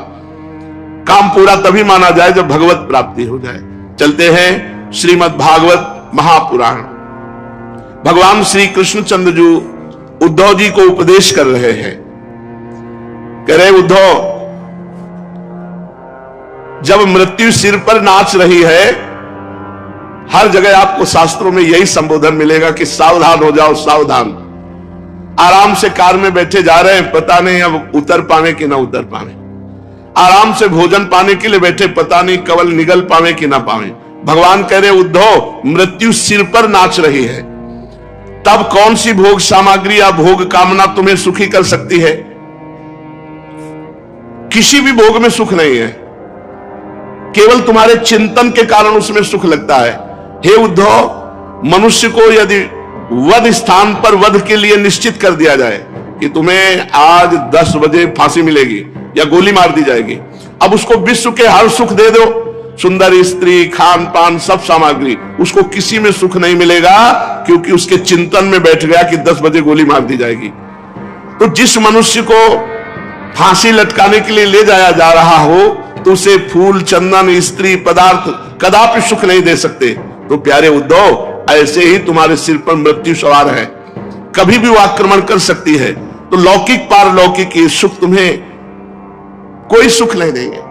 काम पूरा तभी माना जाए जब भगवत प्राप्ति हो जाए। चलते हैं श्रीमद् भागवत महापुराण। भगवान श्री कृष्णचंद्र जी उद्धव जी को उपदेश कर रहे हैं। कह रहे उद्धव, जब मृत्यु सिर पर नाच रही है, हर जगह आपको शास्त्रों में यही संबोधन मिलेगा कि सावधान हो जाओ, सावधान। आराम से कार में बैठे जा रहे हैं, पता नहीं अब उतर पावे कि ना उतर पावे। आराम से भोजन पाने के लिए बैठे, पता नहीं कवल निगल पावे कि ना पावे। भगवान कह रहे उद्धव, मृत्यु सिर पर नाच रही है, तब कौन सी भोग सामग्री या भोग कामना तुम्हें सुखी कर सकती है? किसी भी भोग में सुख नहीं है, केवल तुम्हारे चिंतन के कारण उसमें सुख लगता है। हे उद्धव, मनुष्य को यदि वध स्थान पर वध के लिए निश्चित कर दिया जाए कि तुम्हें आज 10 बजे फांसी मिलेगी या गोली मार दी जाएगी, अब उसको विश्व के हर सुख दे दो, सुंदर स्त्री, खान पान, सब सामग्री, उसको किसी में सुख नहीं मिलेगा, क्योंकि उसके चिंतन में बैठ गया कि 10 बजे गोली मार दी जाएगी। तो जिस मनुष्य को फांसी लटकाने के लिए ले जाया जा रहा हो, तो उसे फूल, चंदन, स्त्री, पदार्थ कदापि सुख नहीं दे सकते। तो प्यारे उद्धव, ऐसे ही तुम्हारे सिर पर मृत्यु सवार है, कभी भी वो आक्रमण कर सकती है। तो लौकिक पारलौकिक ये सुख तुम्हें कोई सुख नहीं देंगे।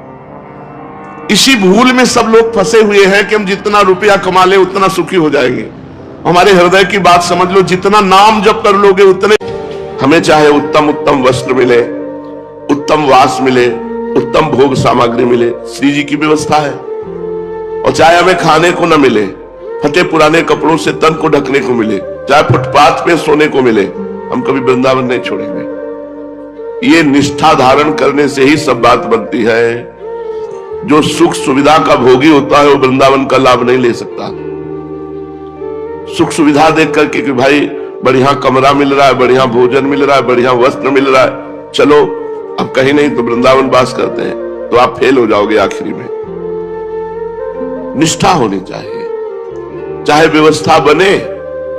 इसी भूल में सब लोग फंसे हुए हैं कि हम जितना रुपया कमा ले उतना सुखी हो जाएंगे। हमारे हृदय की बात समझ लो, जितना नाम जप कर लोगे उतने, हमें चाहे उत्तम उत्तम वस्त्र मिले, उत्तम वास मिले, उत्तम भोग सामग्री मिले, श्री जी की व्यवस्था है। और चाहे हमें खाने को न मिले, फटे पुराने कपड़ों से तन को ढकने को मिले, चाहे फुटपाथ पे सोने को मिले, हम कभी वृंदावन नहीं छोड़ेंगे। ये निष्ठा धारण करने से ही सब बात बनती है। जो सुख सुविधा का भोगी होता है वो वृंदावन का लाभ नहीं ले सकता। सुख सुविधा देख करके कि भाई बढ़िया कमरा मिल रहा है, बढ़िया भोजन मिल रहा है, बढ़िया वस्त्र मिल रहा है, चलो अब कहीं नहीं तो वृंदावन वास करते हैं, तो आप फेल हो जाओगे आखिरी में। निष्ठा होनी चाहिए, चाहे व्यवस्था बने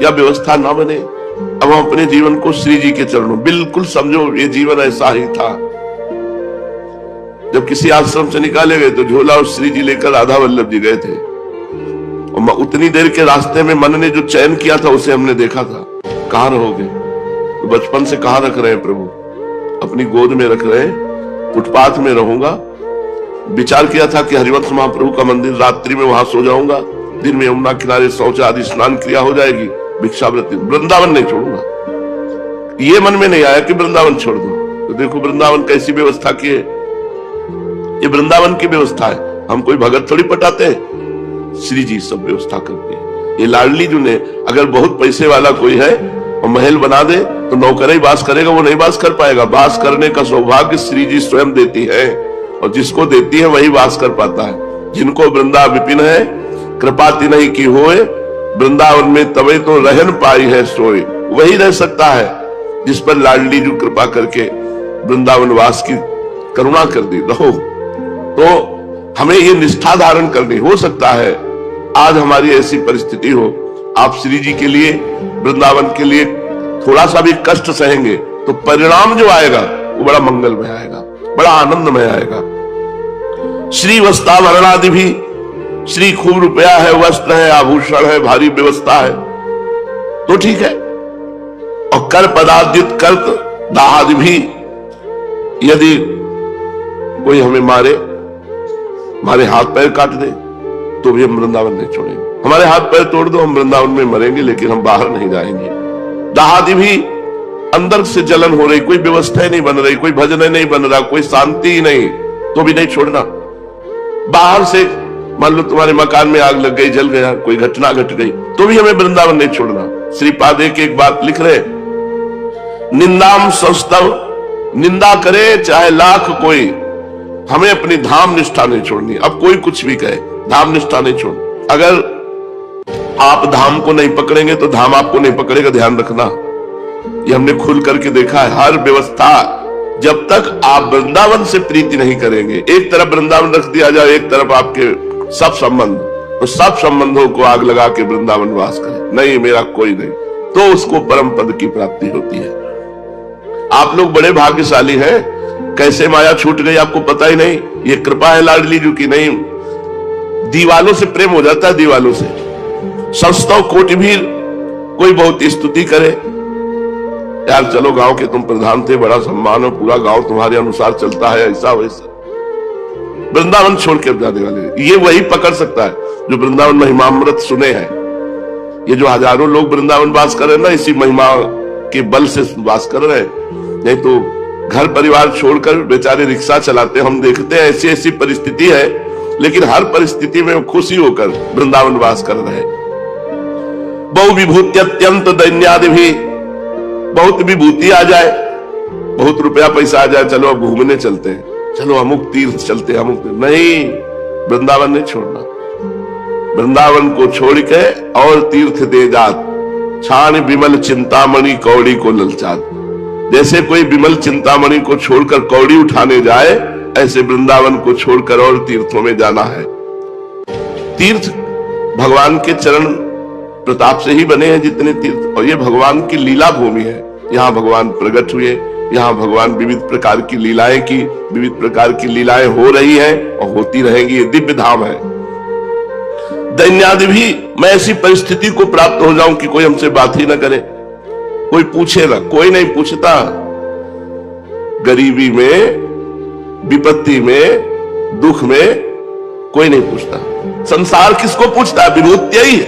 या व्यवस्था ना बने। अब हम अपने जीवन को श्री जी के चरणों, बिल्कुल समझो ये जीवन ऐसा ही था। जब किसी आश्रम से निकाले गए तो झोला और श्री जी लेकर राधा वल्लभ जी गए थे, और उतनी देर के रास्ते में मन ने जो चयन किया था उसे हमने देखा था। कहां रहोगे? तो बचपन से कहां रख रहे हैं प्रभु? अपनी गोद में रख रहे हैं, फुटपाथ में रहूंगा। विचार किया था कि हरिवंश महाप्रभु का मंदिर, रात्रि में वहां सो जाऊंगा, दिन में यमुना किनारे शौच आदि स्नान क्रिया हो जाएगी, भिक्षावृत्ति, वृंदावन नहीं छोड़ूंगा। ये मन में नहीं आया कि वृंदावन छोड़ दो। तो देखो वृंदावन कैसी व्यवस्था की है, ये वृंदावन की व्यवस्था है। हम कोई भगत थोड़ी पटाते हैं, श्री जी सब व्यवस्था करते हैं। ये लाडली जो ने, अगर बहुत पैसे वाला कोई है और महल बना दे तो नौकर ही वास करेगा, वो नहीं वास कर पाएगा। वास करने का सौभाग्य श्री जी स्वयं देती है, और जिसको देती है वही वास कर पाता है। जिनको वृंदा विपिन है, कृपा तिन्हि की होए, वृंदावन में तवे तो रहन पाई है सोए। वही रह सकता है जिस पर लाडली जो कृपा करके वृंदावन वास की करुणा कर दी। रहो तो हमें ये निष्ठा धारण करनी। हो सकता है आज हमारी ऐसी परिस्थिति हो, आप श्री जी के लिए, वृंदावन के लिए थोड़ा सा भी कष्ट सहेंगे तो परिणाम जो आएगा वो बड़ा मंगलमय आएगा, बड़ा आनंदमय आएगा। श्री वस्त्राभरण आदि भी, श्री खूब रुपया है, वस्त्र है, आभूषण है, भारी व्यवस्था है तो ठीक है। और कर पदार्जित कर्त दाहादि भी, यदि कोई हमें मारे, हमारे हाथ पैर काट दे तो भी हम वृंदावन नहीं छोड़ेंगे। हमारे हाथ पैर तोड़ दो, हम वृंदावन में मरेंगे लेकिन हम बाहर नहीं जाएंगे। दाहादि भी, अंदर से जलन हो रही, कोई व्यवस्था नहीं बन रही, कोई भजन नहीं बन रहा, कोई शांति ही नहीं, तो भी नहीं छोड़ना। बाहर से मान लो तुम्हारे मकान में आग लग गई, जल गया, कोई घटना घट गई, तो भी हमें वृंदावन नहीं छोड़ना। श्रीपाद एक बात लिख रहे, निंदाम संस्तव, निंदा करे चाहे लाख कोई, हमें अपनी धाम निष्ठा नहीं छोड़नी। अब कोई कुछ भी कहे, धाम निष्ठा नहीं छोड़। अगर आप धाम को नहीं पकड़ेंगे तो धाम आपको नहीं पकड़ेगा, ध्यान रखना। ये हमने खुल करके देखा है। हर व्यवस्था, जब तक आप वृंदावन से प्रीति नहीं करेंगे, एक तरफ वृंदावन रख दिया जाए, एक तरफ आपके सब संबंध, तो सब संबंधों को आग लगा के वृंदावन वास करे, नहीं मेरा कोई नहीं, तो उसको परम पद की प्राप्ति होती है। आप लोग बड़े भाग्यशाली हैं, कैसे माया छूट गई आपको पता ही नहीं। ये कृपा है लाडली जी की। नहीं, दीवालों से प्रेम हो जाता है, दीवालों से। संस्तव कोटि भी कोई बहुत स्तुति करे, यार चलो गांव के तुम प्रधान थे, बड़ा सम्मान हो, पूरा गांव तुम्हारे अनुसार चलता है, ऐसा वैसा। वृंदावन छोड़ के जाने वाले, ये वही पकड़ सकता है जो वृंदावन महिमामृत सुने हैं। ये जो हजारों लोग वृंदावन वास कर रहे हैं ना, इसी महिमा के बल से वास कर रहे हैं, नहीं तो घर परिवार छोड़कर बेचारे रिक्शा चलाते, हम देखते हैं ऐसी ऐसी परिस्थिति है, लेकिन हर परिस्थिति में खुशी होकर वृंदावन वास कर रहे हैं। बहु विभूति अत्यंत दैन्यादि भी, बहुत विभूति आ जाए, बहुत रुपया पैसा आ जाए, चलो अब घूमने चलते हैं, चलो अमुक तीर्थ चलते हैं, अमुक नहीं, वृंदावन नहीं छोड़ना। वृंदावन को छोड़ के और तीर्थ दे जात, छान विमल चिंतामणि कौड़ी को ललचात। जैसे कोई विमल चिंतामणि को छोड़कर कौड़ी उठाने जाए, ऐसे वृंदावन को छोड़कर और तीर्थों में जाना है। तीर्थ भगवान के चरण प्रताप से ही बने हैं जितने तीर्थ, और ये भगवान की लीला भूमि है। यहाँ भगवान प्रकट हुए, यहाँ भगवान विविध प्रकार की लीलाएं की, विविध प्रकार की लीलाएं हो रही हैं और होती रहेंगी। ये दिव्य धाम है। दैन्यादि भी, मैं ऐसी परिस्थिति को प्राप्त हो जाऊं कि कोई हमसे बात ही ना करे, कोई पूछे ना, कोई नहीं पूछता। गरीबी में, विपत्ति में, दुख में कोई नहीं पूछता। संसार किसको पूछता है? विभूति ही है,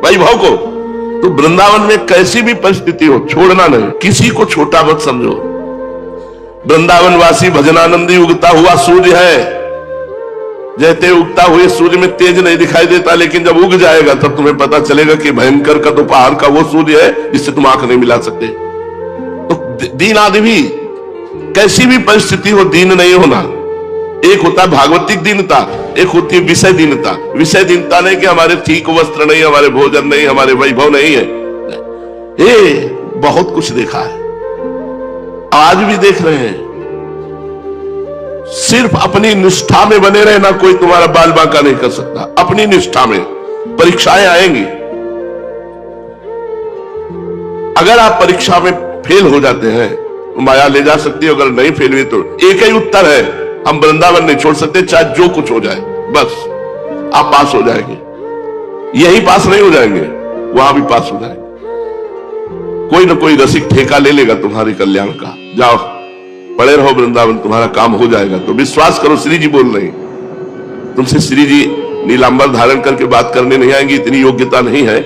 वैभव को। तो वृंदावन में कैसी भी परिस्थिति हो, छोड़ना नहीं, किसी को छोटा मत समझो। वृंदावन वासी भजनानंदी उगता हुआ सूर्य है। जैसे उगता हुए सूर्य में तेज नहीं दिखाई देता, लेकिन जब उग जाएगा तब तुम्हें पता चलेगा कि भयंकर का तो पहाड़ का वो सूर्य है जिससे तुम आंख नहीं मिला सकते। तो दीन आदि भी, कैसी भी परिस्थिति हो, दीन नहीं होना। एक होता है भागवतिक दीनता, एक होती है विषय दीनता। विषय दीनता नहीं कि हमारे ठीक वस्त्र नहीं, हमारे भोजन नहीं, हमारे वैभव नहीं है। ये बहुत कुछ देखा है, आज भी देख रहे हैं। सिर्फ अपनी निष्ठा में बने रहना, कोई तुम्हारा बाल बांका नहीं कर सकता। अपनी निष्ठा में परीक्षाएं आएंगी, अगर आप परीक्षा में फेल हो जाते हैं तो माया ले जा सकती है, अगर नहीं फेल हुए तो एक ही उत्तर है, हम वृंदावन नहीं छोड़ सकते, चाहे जो कुछ हो जाए, बस आप पास हो जाएंगे। यही पास नहीं हो जाएंगे, वहां भी पास हो जाएंगे। कोई ना कोई रसिक ठेका ले लेगा तुम्हारे कल्याण का। जाओ पड़े रहो वृंदावन, तुम्हारा काम हो जाएगा। तो विश्वास करो, श्री जी बोल रही, तुमसे श्री जी नीलांबर धारण करके बात करने नहीं आएंगी, इतनी योग्यता नहीं है।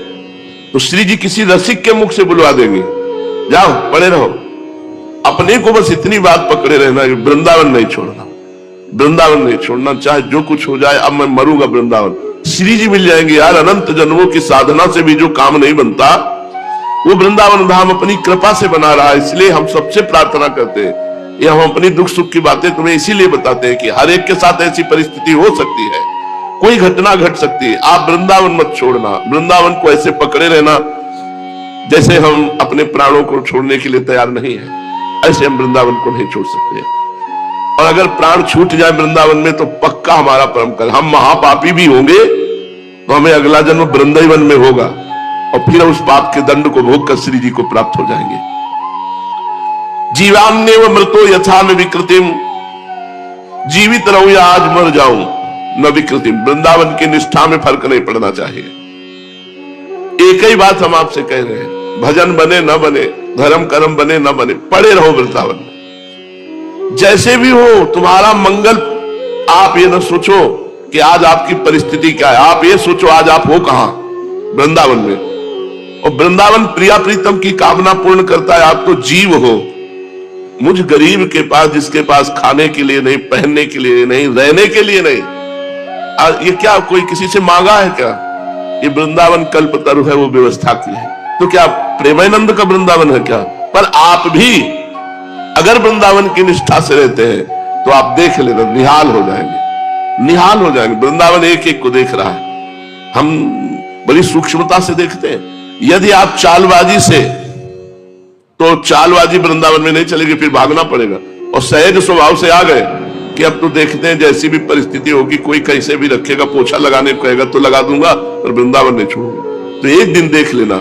तो श्री जी किसी रसिक के मुख से बुलवा देंगे, जाओ पड़े रहो। अपने को बस इतनी बात पकड़े रहना कि वृंदावन नहीं छोड़ना, वृंदावन नहीं छोड़ना, चाहे जो कुछ हो जाए। अब मैं मरूंगा वृंदावन, श्री जी मिल जाएंगे। यार अनंत जन्मों की साधना से भी जो काम नहीं बनता, वो वृंदावन धाम अपनी कृपा से बना रहा है। इसलिए हम सबसे प्रार्थना करते हैं, ये हम अपनी दुख सुख की बातें तुम्हें इसीलिए बताते हैं कि हर एक के साथ ऐसी परिस्थिति हो सकती है, कोई घटना घट सकती है। आप वृंदावन मत छोड़ना, वृंदावन को ऐसे पकड़े रहना जैसे हम अपने प्राणों को छोड़ने के लिए तैयार नहीं है, ऐसे हम वृंदावन को नहीं छोड़ सकते। और अगर प्राण छूट जाए वृंदावन में तो पक्का हमारा परम कर, हम महापापी भी होंगे तो हमें अगला जन्म वृंदावन में होगा, और फिर उस पाप के दंड को भोग कर श्री जी को प्राप्त हो जाएंगे। जीवान्यव मृतो यथा न विकृतिम, जीवित रहूं या आज मर जाऊं न विकृतिम। वृंदावन की निष्ठा में फर्क नहीं पड़ना चाहिए। एक ही बात हम आपसे कह रहे हैं, भजन बने न बने, धर्म कर्म बने न बने, पड़े रहो वृंदावन में। जैसे भी हो तुम्हारा मंगल। आप ये न सोचो कि आज आपकी परिस्थिति क्या है, आप ये सोचो आज आप हो कहां, वृंदावन में। और वृंदावन प्रिया प्रीतम की कामना पूर्ण करता है। आप तो जीव हो, मुझ गरीब के पास, जिसके पास खाने के लिए नहीं, पहनने के लिए नहीं, रहने के लिए नहीं, ये क्या कोई किसी से मांगा है क्या? ये वृंदावन कल्पतरु है, वो व्यवस्था की है। तो क्या प्रेमानंद का वृंदावन है क्या? पर आप भी अगर वृंदावन की निष्ठा से रहते हैं तो आप देख लेना, निहाल हो जाएंगे, निहाल हो जाएंगे। वृंदावन एक एक को देख रहा है। हम बड़ी सूक्ष्मता से देखते हैं। यदि आप चालबाजी से, तो चालबाजी वृंदावन में नहीं चलेगी, फिर भागना पड़ेगा। और सहज स्वभाव से आ गए कि अब तो देखते हैं जैसी भी परिस्थिति होगी, कोई कैसे भी रखेगा, पोछा लगाने को कहेगा तो लगा दूंगा, और वृंदावन नहीं छोड़ूंगा। तो एक दिन देख लेना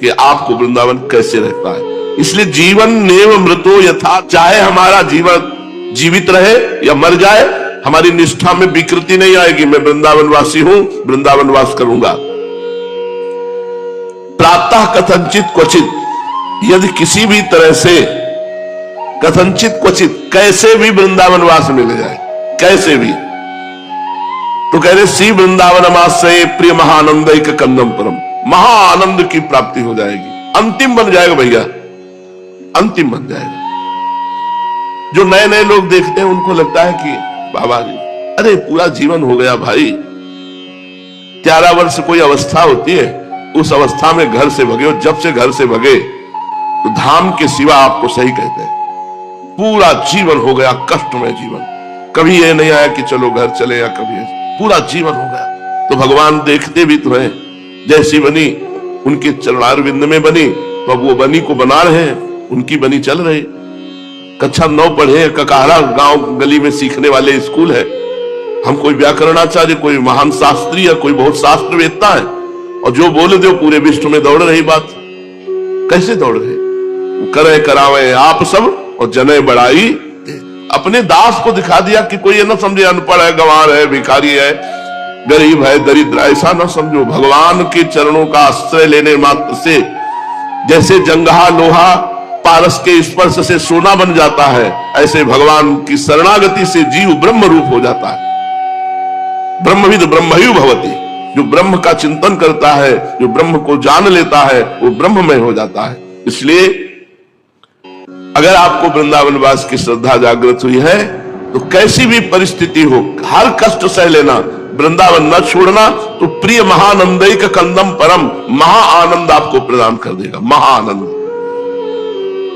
कि आपको वृंदावन कैसे रहता है। इसलिए जीवन नेव मृतो यथा, चाहे हमारा जीवन जीवित रहे या मर जाए, हमारी निष्ठा में विकृति नहीं आएगी। मैं वृंदावन वासी हूं, वृंदावन वास करूंगा। प्रातः कथनचित क्वचित, यदि किसी भी तरह से कथनचित क्वचित, कैसे भी वृंदावन वास मिल जाए, कैसे भी, तो कह रहे श्री वृंदावन मासे प्रिय महानंद एक कंदम परम, महाआनंद की प्राप्ति हो जाएगी। अंतिम बन जाएगा भैया, अंतिम बन जाएगा। जो नए नए लोग देखते हैं उनको लगता है कि बाबा जी, अरे पूरा जीवन हो गया भाई, 11 वर्ष कोई अवस्था होती है, उस अवस्था में घर से भगे, और जब से घर से भगे तो धाम के सिवा, आपको सही कहते हैं, पूरा जीवन हो गया कष्टमय जीवन। कभी ये नहीं आया कि चलो घर चले, या कभी पूरा जीवन हो गया। तो भगवान देखते भी तो हैं, जैसी बनी उनके चरणारविंद में बनी, तो अब वो बनी को बना रहे हैं, उनकी बनी चल रही। कक्षा 9 पढ़े, ककारा गांव गली में सीखने वाले स्कूल है। हम कोई व्याकरणाचार्य, कोई महान शास्त्री, या कोई बहुत शास्त्र वेत्ता है, और जो बोले दो पूरे विश्व में दौड़ रही बात। कैसे दौड़ रहे? करे करावे आप सब और जने बड़ाई। अपने दास को दिखा दिया कि कोई ये ना समझे अनपढ़ है, गंवार है, भिखारी है, गरीब है, दरिद्र, ऐसा ना समझो। भगवान के चरणों का आश्रय लेने मात्र से जैसे जंगहा लोहा पारस के स्पर्श से सोना बन जाता है, ऐसे भगवान की शरणागति से जीव ब्रह्म रूप हो जाता है। ब्रह्मविद ब्रह्मयु भवति, जो ब्रह्म का चिंतन करता है, जो ब्रह्म को जान लेता है, वो ब्रह्ममय हो जाता है। इसलिए अगर आपको वृंदावन वास की श्रद्धा जागृत हुई है तो कैसी भी परिस्थिति हो, हर कष्ट सह लेना, वृंदावन न छोड़ना, तो प्रिय महानंदैक कंदम परम, महा आनंद आपको प्रदान कर देगा, महाआनंद।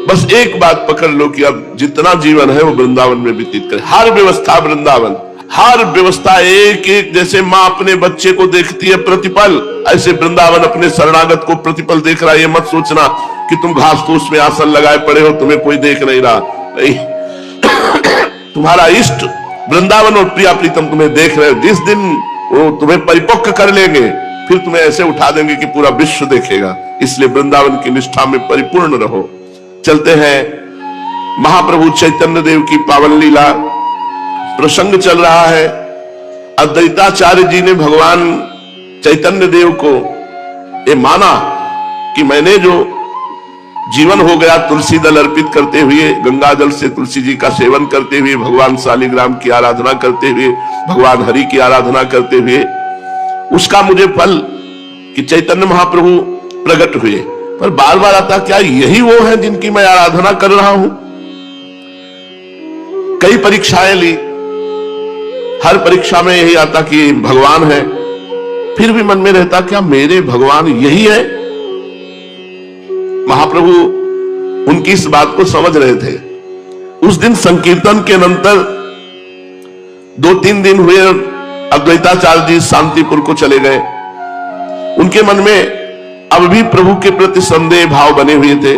बस एक बात पकड़ लो कि अब जितना जीवन है वो वृंदावन में व्यतीत करें। हर व्यवस्था वृंदावन, हर व्यवस्था एक एक, जैसे माँ अपने बच्चे को देखती है प्रतिपल, ऐसे वृंदावन अपने शरणागत को प्रतिपल देख रहा है। ये मत सोचना कि तुम घास फूस में आसन लगाए पड़े हो, तुम्हें कोई देख नहीं रहा, नहीं। तुम्हारा इष्ट वृंदावन और प्रिया प्रीतम तुम्हें देख रहे हो। जिस दिन वो तुम्हें परिपक्व कर लेंगे, फिर तुम्हें ऐसे उठा देंगे कि पूरा विश्व देखेगा। इसलिए वृंदावन की निष्ठा में परिपूर्ण रहो। चलते हैं, महाप्रभु चैतन्य देव की पावन लीला प्रसंग चल रहा है। अद्वैताचार्य जी ने भगवान चैतन्य देव को ये माना कि मैंने जो जीवन हो गया तुलसी दल अर्पित करते हुए, गंगा जल से तुलसी जी का सेवन करते हुए, भगवान शालिग्राम की आराधना करते हुए, भगवान हरि की आराधना करते हुए, उसका मुझे फल कि चैतन्य महाप्रभु प्रकट हुए। पर बार बार आता, क्या यही वो है जिनकी मैं आराधना कर रहा हूं? कई परीक्षाएं ली, हर परीक्षा में यही आता कि भगवान है। फिर भी मन में रहता, क्या मेरे भगवान यही है? महाप्रभु उनकी इस बात को समझ रहे थे। उस दिन संकीर्तन के अनंतर 2-3 दिन हुए, अद्वैताचार्य जी शांतिपुर को चले गए। उनके मन में अब भी प्रभु के प्रति संदेह भाव बने हुए थे।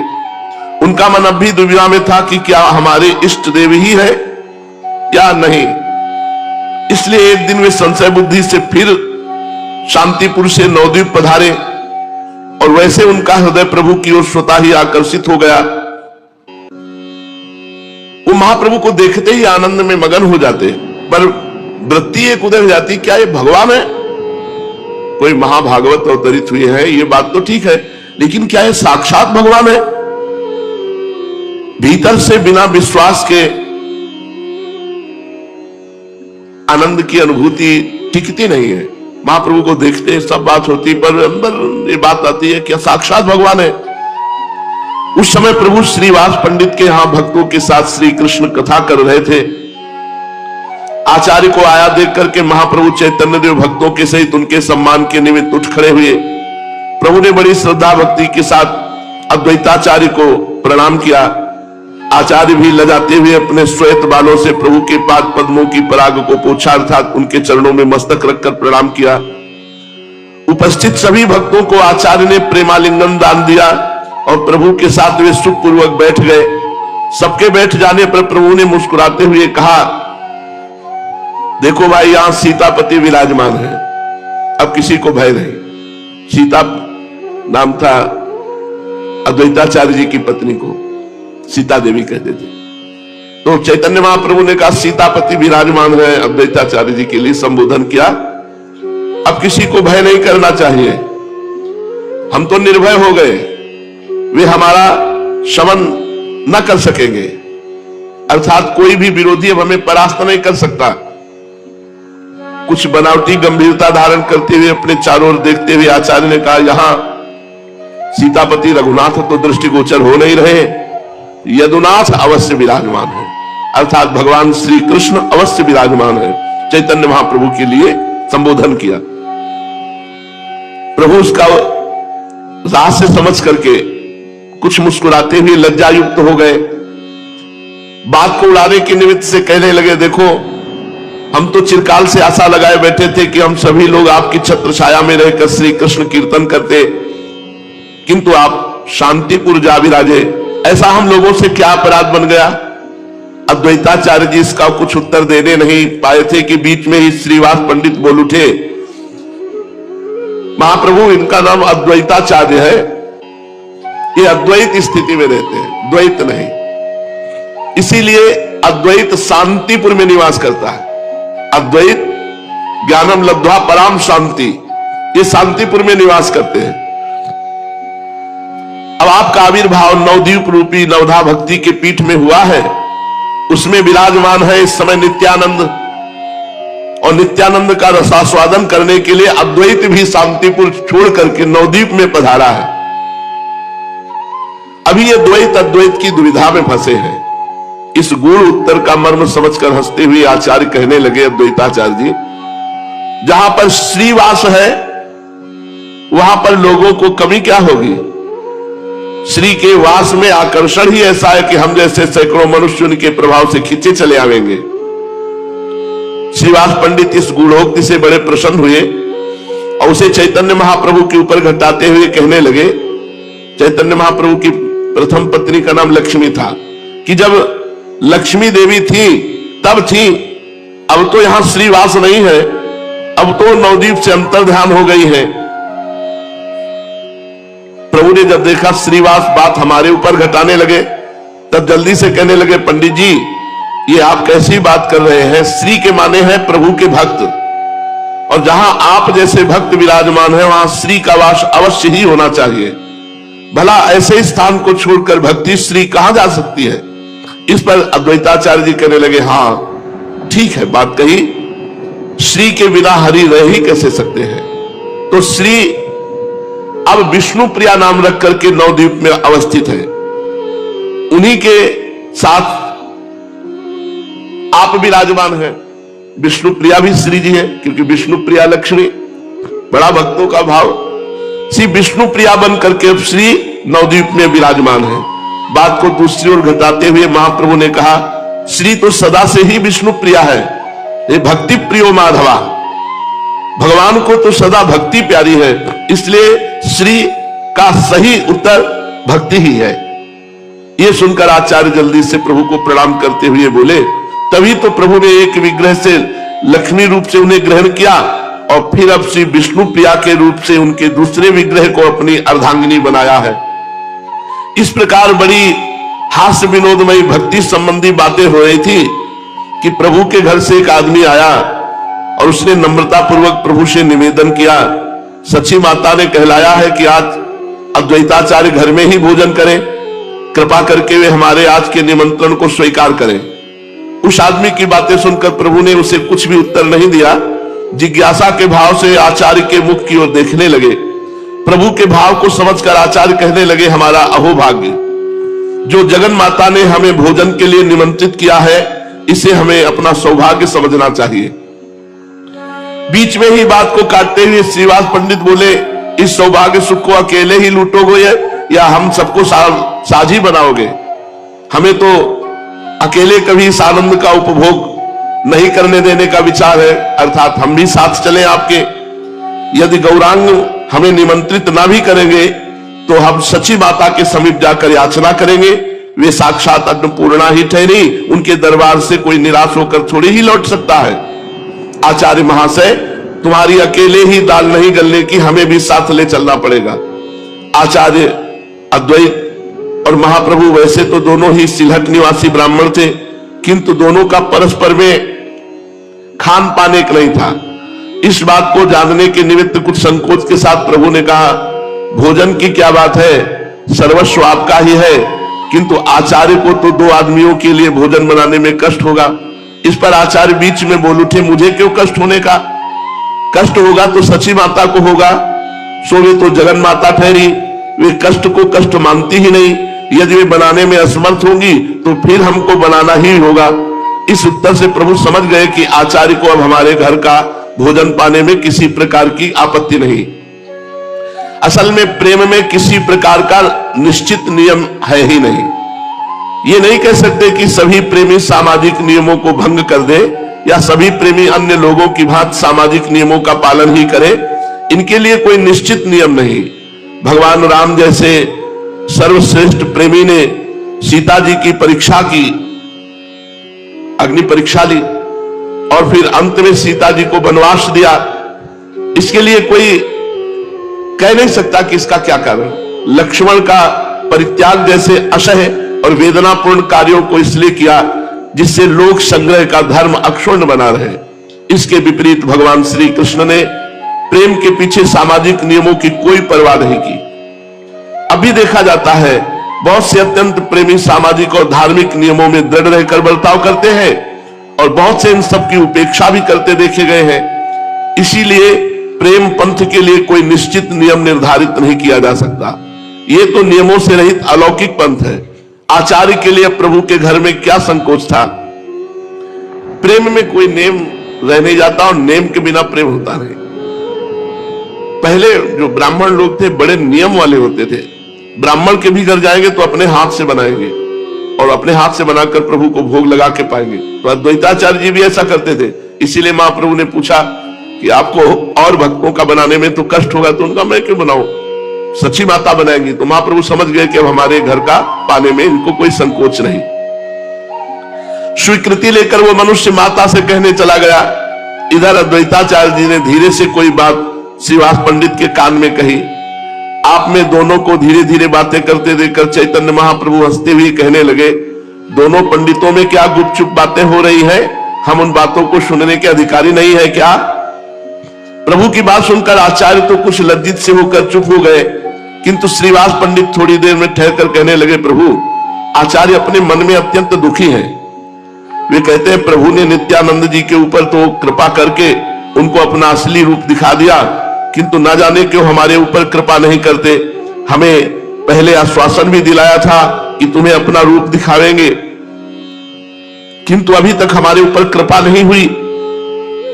उनका मन अब भी दुविधा में था कि क्या हमारे इष्ट देव ही है या नहीं। इसलिए एक दिन वे संशय बुद्धि से फिर शांतिपुर से नवद्वीप पधारे, और वैसे उनका हृदय प्रभु की ओर स्वतः ही आकर्षित हो गया। वो महाप्रभु को देखते ही आनंद में मगन हो जाते, पर वृत्ति एक उदय हो जाती, क्या ये भगवान है? कोई महाभागवत अवतरित हुए हैं, ये बात तो ठीक है, लेकिन क्या ये साक्षात भगवान है? भीतर से बिना विश्वास के आनंद की अनुभूति टिकती नहीं है। महाप्रभु को देखते सब बात होती, पर अंदर ये बात आती है कि साक्षात भगवान है। उस समय प्रभु श्रीवास पंडित के यहां भक्तों के साथ श्री कृष्ण कथा कर रहे थे। आचार्य को आया देख करके महाप्रभु चैतन्य देव भक्तों के सहित उनके सम्मान के निमित्त उठ खड़े हुए। प्रभु ने बड़ी श्रद्धा भक्ति के साथ अद्वैताचार्य को प्रणाम किया। आचार्य भी लजाते हुए अपने श्वेत बालों से प्रभु के पाद पद्मों की पराग को पोंछा, अर्थात उनके चरणों में मस्तक रखकर प्रणाम किया। उपस्थित सभी भक्तों को आचार्य ने प्रेमालिंगन दान दिया और प्रभु के साथ वे सुखपूर्वक बैठ गए। सबके बैठ जाने पर प्रभु ने मुस्कुराते हुए कहा, देखो भाई, यहां सीतापति विराजमान है, अब किसी को भय नहीं। सीता नाम था अद्वैताचार्य जी की पत्नी को, सीता देवी कहते थे। तो चैतन्य महाप्रभु ने कहा, सीतापति विराजमान है, अद्वैताचार्य जी के लिए संबोधन किया। अब किसी को भय नहीं करना चाहिए, हम तो निर्भय हो गए, वे हमारा शमन न कर सकेंगे, अर्थात कोई भी विरोधी अब हमें परास्त नहीं कर सकता। कुछ बनावटी गंभीरता धारण करते हुए अपने चारों ओर देखते हुए आचार्य ने कहा, यहां सीतापति रघुनाथ तो दृष्टिगोचर हो नहीं रहे, यदुनाथ अवश्य विराजमान है। अर्थात भगवान श्री कृष्ण अवश्य विराजमान है, चैतन्य महाप्रभु के लिए संबोधन किया। प्रभु उसका रहस्य समझ करके कुछ मुस्कुराते हुए लज्जायुक्त हो गए। बात को उड़ाने के निमित्त से कहने लगे, देखो हम तो चिरकाल से आशा लगाए बैठे थे कि हम सभी लोग आपकी छत्र छाया में रहकर श्री कृष्ण कीर्तन करते, किंतु आप शांतिपुर जा विराजे, ऐसा हम लोगों से क्या अपराध बन गया? अद्वैताचार्य जी इसका कुछ उत्तर देने नहीं पाए थे कि बीच में ही श्रीवास पंडित बोल उठे, महाप्रभु इनका नाम अद्वैताचार्य है, ये अद्वैत स्थिति में रहते हैं, द्वैत नहीं, इसीलिए अद्वैत शांतिपुर में निवास करता है। अद्वैत ज्ञानम लब्ध्वा पराम शांति, ये शांतिपुर में निवास करते हैं। अब आपका आविर्भाव नवद्वीप रूपी नवधा भक्ति के पीठ में हुआ है, उसमें विराजमान है इस समय नित्यानंद, और नित्यानंद का रसास्वादन करने के लिए अद्वैत भी शांतिपुर छोड़ करके नवद्वीप में पधारा है। अभी ये द्वैत अद्वैत की दुविधा में फंसे हैं। इस गूढ़ उत्तर का मर्म समझकर हंसते हुए आचार्य कहने लगे, अद्वैताचार्य जी, जहां पर श्रीवास है वहां पर लोगों को कमी क्या होगी? श्री के वास में आकर्षण ही ऐसा है कि हम जैसे सैकड़ों मनुष्य उनके प्रभाव से खींचे चले आवेंगे। श्रीवास पंडित इस गूढ़ोक्ति से बड़े प्रसन्न हुए और उसे चैतन्य महाप्रभु के ऊपर घटाते हुए कहने लगे। चैतन्य महाप्रभु की प्रथम पत्नी का नाम लक्ष्मी था, कि जब लक्ष्मी देवी थी तब थी, अब तो यहां श्रीवास नहीं है, अब तो नवद्वीप से अंतर्ध्यान हो गई है। प्रभु ने जब देखा श्रीवास बात हमारे ऊपर घटाने लगे, तब जल्दी से कहने लगे, पंडित जी ये आप कैसी बात कर रहे हैं? श्री के माने हैं प्रभु के भक्त, और जहां आप जैसे भक्त विराजमान है वहां श्री का वास अवश्य ही होना चाहिए। भला ऐसे स्थान को छोड़कर भक्ति श्री कहां जा सकती है? इस पर अद्वैताचार्य जी कहने लगे, हाँ ठीक है बात कही, श्री के बिना हरि रह ही कैसे सकते हैं? तो श्री अब विष्णु प्रिया नाम रख करके नवद्वीप में अवस्थित है, उन्हीं के साथ आप विराजमान हैं। विष्णु प्रिया भी श्री जी है, क्योंकि विष्णु प्रिया लक्ष्मी, बड़ा भक्तों का भाव। श्री विष्णु प्रिया बन करके अब श्री नवद्वीप में विराजमान है। बात को दूसरी ओर घटाते हुए महाप्रभु ने कहा, श्री तो सदा से ही विष्णु प्रिया है, ये भक्ति प्रियो माधवा, भगवान को तो सदा भक्ति प्यारी है, इसलिए श्री का सही उत्तर भक्ति ही है। ये सुनकर आचार्य जल्दी से प्रभु को प्रणाम करते हुए बोले, तभी तो प्रभु ने एक विग्रह से लक्ष्मी रूप से उन्हें ग्रहण किया और फिर अब श्री विष्णु प्रिया के रूप से उनके दूसरे विग्रह को अपनी अर्धांगिनी बनाया है। इस प्रकार बड़ी हास्य विनोदमयी भक्ति संबंधी बातें हो रही थी कि प्रभु के घर से एक आदमी आया और उसने नम्रता पूर्वक प्रभु से निवेदन किया, सची माता ने कहलाया है कि आज अद्वैताचार्य घर में ही भोजन करें, कृपा करके वे हमारे आज के निमंत्रण को स्वीकार करें। उस आदमी की बातें सुनकर प्रभु ने उसे कुछ भी उत्तर नहीं दिया, जिज्ञासा के भाव से आचार्य के मुख की ओर देखने लगे। प्रभु के भाव को समझकर आचार्य कहने लगे, हमारा अहोभाग्य, जो जगन माता ने हमें भोजन के लिए निमंत्रित किया है, इसे हमें अपना सौभाग्य समझना चाहिए। बीच में ही बात को काटते हुए श्रीवास पंडित बोले, इस सौभाग्य सुख को अकेले ही लूटोगे या हम सबको साझी बनाओगे? हमें तो अकेले कभी इस आनंद का उपभोग नहीं करने देने का विचार है, अर्थात हम भी साथ चलें आपके। यदि गौरांग हमें निमंत्रित ना भी करेंगे तो हम सची माता के समीप जाकर याचना करेंगे, वे साक्षात अन्नपूर्णा ही ठहरी, उनके दरबार से कोई निराश होकर थोड़ी ही लौट सकता है। आचार्य महाशय, तुम्हारी अकेले ही दाल नहीं गलने की, हमें भी साथ ले चलना पड़ेगा। आचार्य अद्वैत और महाप्रभु वैसे तो दोनों ही सिलहट निवासी ब्राह्मण थे, किंतु दोनों का परस्पर में खान पान एक नहीं था। इस बात को जानने के निमित्त कुछ संकोच के साथ प्रभु ने कहा, भोजन की क्या बात है, सर्वस्व आपका ही है, किंतु आचार्य को तो 2 आदमियों के लिए भोजन बनाने में कष्ट होगा। इस पर आचार्य बीच में बोल उठे, मुझे क्यों कष्ट होने का? कष्ट होगा तो सची माता को होगा, सो वे तो जगन माता ठहरी, वे कष्ट को कष्ट मानती ही नहीं। यदि वे बनाने में असमर्थ होंगी तो फिर हमको बनाना ही होगा। इस उत्तर से प्रभु समझ गए कि आचार्य को अब हमारे घर का भोजन पाने में किसी प्रकार की आपत्ति नहीं। असल में प्रेम में किसी प्रकार का निश्चित नियम है ही नहीं। ये नहीं कह सकते कि सभी प्रेमी सामाजिक नियमों को भंग कर दे या सभी प्रेमी अन्य लोगों की भांति सामाजिक नियमों का पालन ही करे। इनके लिए कोई निश्चित नियम नहीं। भगवान राम जैसे सर्वश्रेष्ठ प्रेमी ने सीता जी की परीक्षा की, अग्नि परीक्षा ली और फिर अंत में सीता जी को वनवास दिया। इसके लिए कोई कह नहीं सकता कि इसका क्या कारण। लक्ष्मण का परित्याग जैसे असह्य और वेदनापूर्ण कार्यों को इसलिए किया जिससे लोक संग्रह का धर्म अक्षुण्ण बना रहे। इसके विपरीत भगवान श्री कृष्ण ने प्रेम के पीछे सामाजिक नियमों की कोई परवाह नहीं की। अभी देखा जाता है बहुत से अत्यंत प्रेमी सामाजिक और धार्मिक नियमों में दृढ़ रहकर बर्ताव करते हैं और बहुत से इन सब की उपेक्षा भी करते देखे गए हैं। इसीलिए प्रेम पंथ के लिए कोई निश्चित नियम निर्धारित नहीं किया जा सकता। ये तो नियमों से रहित अलौकिक पंथ है। आचार्य के लिए प्रभु के घर में क्या संकोच था। प्रेम में कोई नेम रह नहीं जाता और नेम के बिना प्रेम होता नहीं। पहले जो ब्राह्मण लोग थे बड़े नियम वाले होते थे। ब्राह्मण के भी घर जाएंगे तो अपने हाथ से बनाएंगे और अपने हाथ से बनाकर प्रभु को भोग लगा के पाएंगे। तो अद्वैताचार्य जी भी ऐसा करते थे। इसीलिए महाप्रभु ने पूछा कि आपको और भक्तों का बनाने में तो कष्ट होगा, तो उनका मैं क्यों बनाऊं, सच्ची माता बनाएंगी। तो महाप्रभु समझ गए कि अब हमारे घर का पाने में इनको कोई संकोच नहीं। स्वीकृति लेकर वो मनुष्य माता से कहने चला गया। इधर अद्वैताचार्य जी ने धीरे से कोई बात श्रीवास पंडित के कान में कही। आप में दोनों को धीरे धीरे बातें करते देखकर चैतन्य महाप्रभु हंसते हुए कहने लगे, दोनों पंडितों में क्या गुपचुप बातें हो रही है? हम उन बातों को सुनने के अधिकारी नहीं है क्या? प्रभु की बात सुनकर आचार्य तो कुछ लज्जित से होकर चुप हो गए, किंतु श्रीवास पंडित थोड़ी देर में ठहर कर कहने लगे, प्रभु आचार्य अपने मन में अत्यंत दुखी हैं। वे कहते हैं प्रभु ने नित्यानंद जी के ऊपर तो कृपा करके उनको अपना असली रूप दिखा दिया, किंतु ना जाने क्यों हमारे ऊपर कृपा नहीं करते। हमें पहले आश्वासन भी दिलाया था कि तुम्हें अपना रूप दिखावेंगे, किंतु अभी तक हमारे ऊपर कृपा नहीं हुई।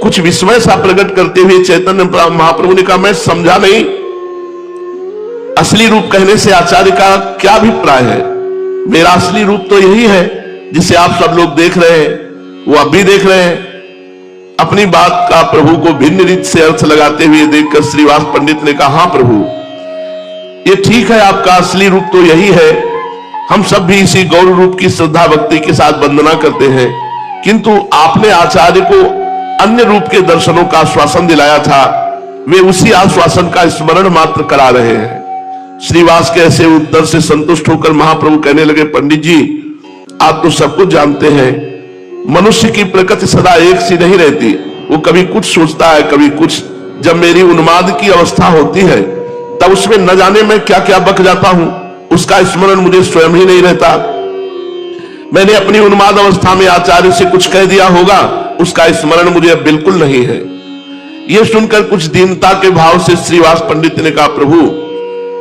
कुछ विस्मय सा प्रकट करते हुए चैतन्य महाप्रभु ने कहा, मैं समझा नहीं, असली रूप कहने से आचार्य का क्या अभिप्राय है? मेरा असली रूप तो यही है जिसे आप सब लोग देख रहे हैं, वो अब भी देख रहे हैं। अपनी बात का प्रभु को भिन्न रीत से अर्थ लगाते हुए देखकर श्रीवास पंडित ने कहा, हाँ प्रभु ये ठीक है, आपका असली रूप तो यही है। हम सब भी इसी गौर रूप की श्रद्धा भक्ति के साथ वंदना करते हैं, किंतु आपने आचार्य को अन्य रूप के दर्शनों का आश्वासन दिलाया था, वे उसी आश्वासन का स्मरण मात्र करा रहे हैं। श्रीवास के ऐसे उत्तर से संतुष्ट होकर महाप्रभु कहने लगे, पंडित जी आप तो सब कुछ जानते हैं, मनुष्य की प्रकृति सदा एक सी नहीं रहती, वो कभी कुछ सोचता है कभी कुछ। जब मेरी उन्माद की अवस्था होती है तब उसमें न जाने मैं क्या क्या बक जाता हूं, उसका स्मरण मुझे स्वयं ही नहीं रहता। मैंने अपनी उन्माद अवस्था में आचार्य से कुछ कह दिया होगा, उसका स्मरण मुझे अब बिल्कुल नहीं है। यह सुनकर कुछ दीनता के भाव से श्रीवास पंडित ने कहा, प्रभु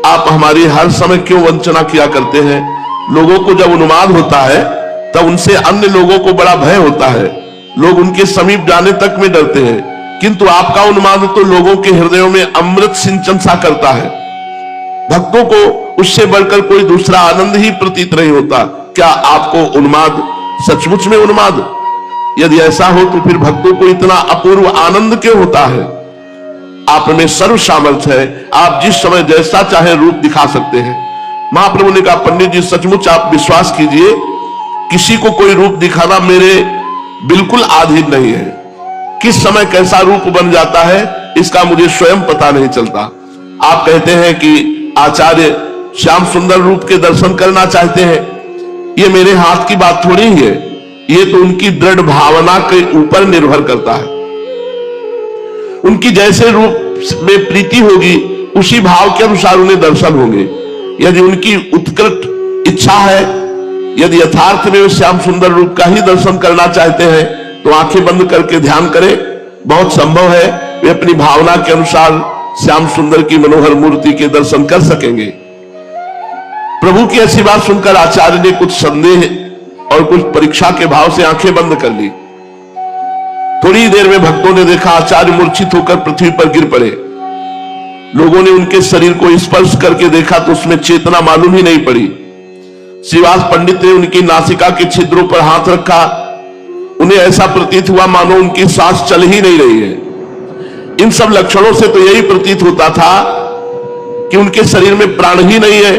आप हमारी हर समय क्यों वंचना किया करते हैं? लोगों को जब उन्माद होता है तब उनसे अन्य लोगों को बड़ा भय होता है, लोग उनके समीप जाने तक में डरते हैं, किंतु आपका उन्माद तो लोगों के हृदयों में अमृत सिंचन सा करता है। भक्तों को उससे बढ़कर कोई दूसरा आनंद ही प्रतीत नहीं होता। क्या आपको उन्माद सचमुच में उन्माद? यदि ऐसा हो तो फिर भक्तों को इतना अपूर्व आनंद क्यों होता है? आप में सर्व सामर्थ्य है, आप जिस समय जैसा चाहे रूप दिखा सकते हैं। महाप्रभु ने कहा, पंडित जी सचमुच आप विश्वास कीजिए, किसी को कोई रूप दिखाना मेरे बिल्कुल अधीन नहीं है। किस समय कैसा रूप बन जाता है इसका मुझे स्वयं पता नहीं चलता। आप कहते हैं कि आचार्य श्याम सुंदर रूप के दर्शन करना चाहते हैं, ये मेरे हाथ की बात थोड़ी ही है, ये तो उनकी दृढ़ भावना के ऊपर निर्भर करता है। उनकी जैसे रूप में प्रीति होगी उसी भाव के अनुसार उन्हें दर्शन होंगे। यदि उनकी उत्कृष्ट इच्छा है, यदि यथार्थ में वे श्याम सुंदर रूप का ही दर्शन करना चाहते हैं तो आंखें बंद करके ध्यान करें, बहुत संभव है वे अपनी भावना के अनुसार श्याम सुंदर की मनोहर मूर्ति के दर्शन कर सकेंगे। प्रभु की ऐसी बात सुनकर आचार्य ने कुछ संदेह और कुछ परीक्षा के भाव से आंखें बंद कर ली। थोड़ी देर में भक्तों ने देखा आचार्य मूर्छित होकर पृथ्वी पर गिर पड़े। लोगों ने उनके शरीर को स्पर्श करके देखा तो उसमें चेतना मालूम ही नहीं पड़ी। श्रीवास पंडित ने उनकी नासिका के छिद्रों पर हाथ रखा। उन्हें ऐसा प्रतीत हुआ मानो उनकी सांस चल ही नहीं रही है। इन सब लक्षणों से तो यही प्रतीत होता था कि उनके शरीर में प्राण ही नहीं है,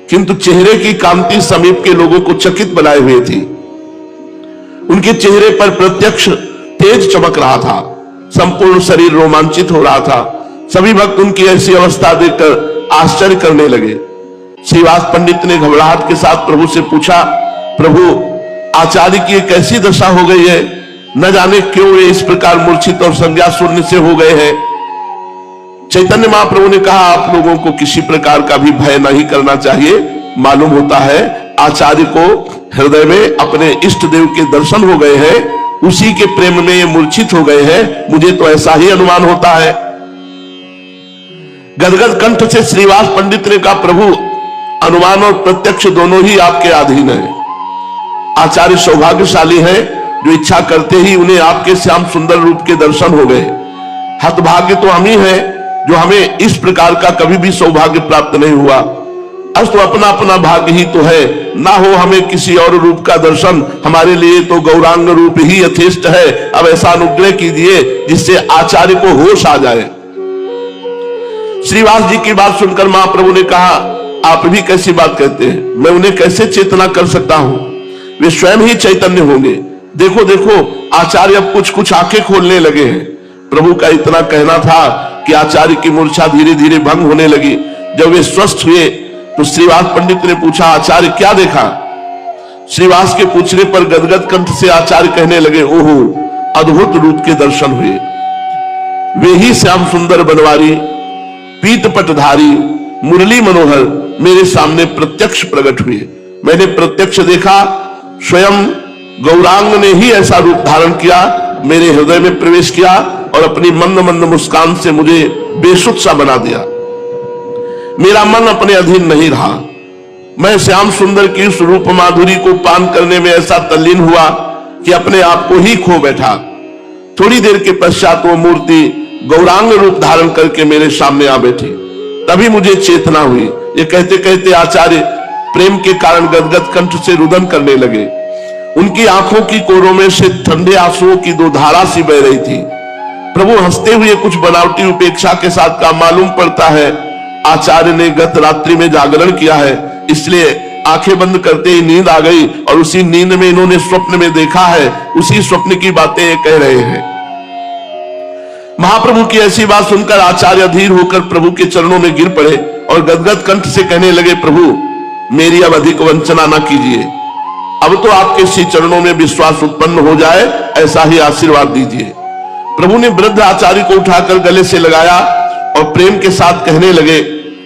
किंतु चेहरे की कांति समीप के लोगों को चकित बनाए हुए थी। उनके चेहरे पर प्रत्यक्ष तेज चमक रहा था। संपूर्ण शरीर रोमांचित हो रहा था। सभी भक्त उनकी ऐसी अवस्था देखकर आश्चर्य करने लगे। श्रीवास पंडित ने घबराहट के साथ प्रभु से पूछा, प्रभु, आचार्य की कैसी दशा हो गई है? न जाने क्यों वे इस प्रकार मूर्छित और संज्ञा शून्य से हो गए हैं। चैतन्य महाप्रभु ने कहा, आप लोगों को किसी प्रकार का भी भय नहीं करना चाहिए। मालूम होता है आचार्य को हृदय में अपने इष्ट देव के दर्शन हो गए हैं, उसी के प्रेम में ये मूर्छित हो गए हैं। मुझे तो ऐसा ही अनुमान होता है। गदगद कंठ से श्रीवास पंडित ने कहा, प्रभु, अनुमान और प्रत्यक्ष दोनों ही आपके अधीन है। आचार्य सौभाग्यशाली है जो इच्छा करते ही उन्हें आपके श्याम सुंदर रूप के दर्शन हो गए। हतभाग्य तो हम ही है जो हमें इस प्रकार का कभी भी सौभाग्य प्राप्त नहीं हुआ। अस्तु अपना अपना भाग्य ही तो है, ना हो हमें किसी और रूप का दर्शन। हमारे लिए तो गौरांग रूप ही यथेष्ट है। अब ऐसा अनुग्रह कीजिए जिससे आचार्य को होश आ जाए। श्रीवास जी की बात सुनकर महाप्रभु ने कहा, आप भी कैसी बात कहते हैं? मैं उन्हें कैसे चेतना कर सकता हूं? वे स्वयं ही चैतन्य होंगे। देखो देखो, आचार्य अब कुछ कुछ आंखें खोलने लगे हैं। प्रभु का इतना कहना था कि आचार्य की मूर्छा धीरे धीरे भंग होने लगी। जब वे स्वस्थ हुए तो श्रीवास पंडित ने पूछा, आचार्य क्या देखा? श्रीवास के पूछने पर गदगद कंठ से आचार्य कहने लगे, ओहो, अद्भुत रूप के दर्शन हुए। वे ही श्याम सुंदर बनवारी, पीत पटधारी, मुरली मनोहर मेरे सामने प्रत्यक्ष प्रकट हुए। मैंने प्रत्यक्ष देखा, स्वयं गौरांग ने ही ऐसा रूप धारण किया, मेरे हृदय में प्रवेश किया और अपनी मंद मंद मुस्कान से मुझे बेसुध सा बना दिया। मेरा मन अपने अधीन नहीं रहा। मैं श्याम सुंदर की उस रूप माधुरी को पान करने में ऐसा तल्लीन हुआ कि अपने आप को ही खो बैठा। थोड़ी देर के पश्चात वो मूर्ति गौरांग रूप धारण करके मेरे सामने आ बैठी। तभी मुझे चेतना हुई। ये कहते कहते आचार्य प्रेम के कारण गदगद कंठ से रुदन करने लगे। उनकी आंखों की कोरों में से ठंडे आंसुओं की दो धारा सी बह रही थी। प्रभु हंसते हुए कुछ बनावटी उपेक्षा के साथ का मालूम पड़ता है आचार्य ने गत रात्रि में जागरण किया है, इसलिए आंखें बंद करते ही नींद आ गई और उसी नींद में इन्होंने स्वप्न में देखा है, उसी स्वप्न की बातें ये कह रहे हैं। महाप्रभु की ऐसी बात सुनकर आचार्य अधीर होकर प्रभु के चरणों में गिर पड़े और गदगद कंठ से कहने लगे, प्रभु मेरी अब अधिक वंचना न कीजिए। अब तो आपके श्री चरणों में विश्वास उत्पन्न हो जाए, ऐसा ही आशीर्वाद दीजिए। प्रभु ने वृद्ध आचार्य को उठाकर गले से लगाया और प्रेम के साथ कहने लगे,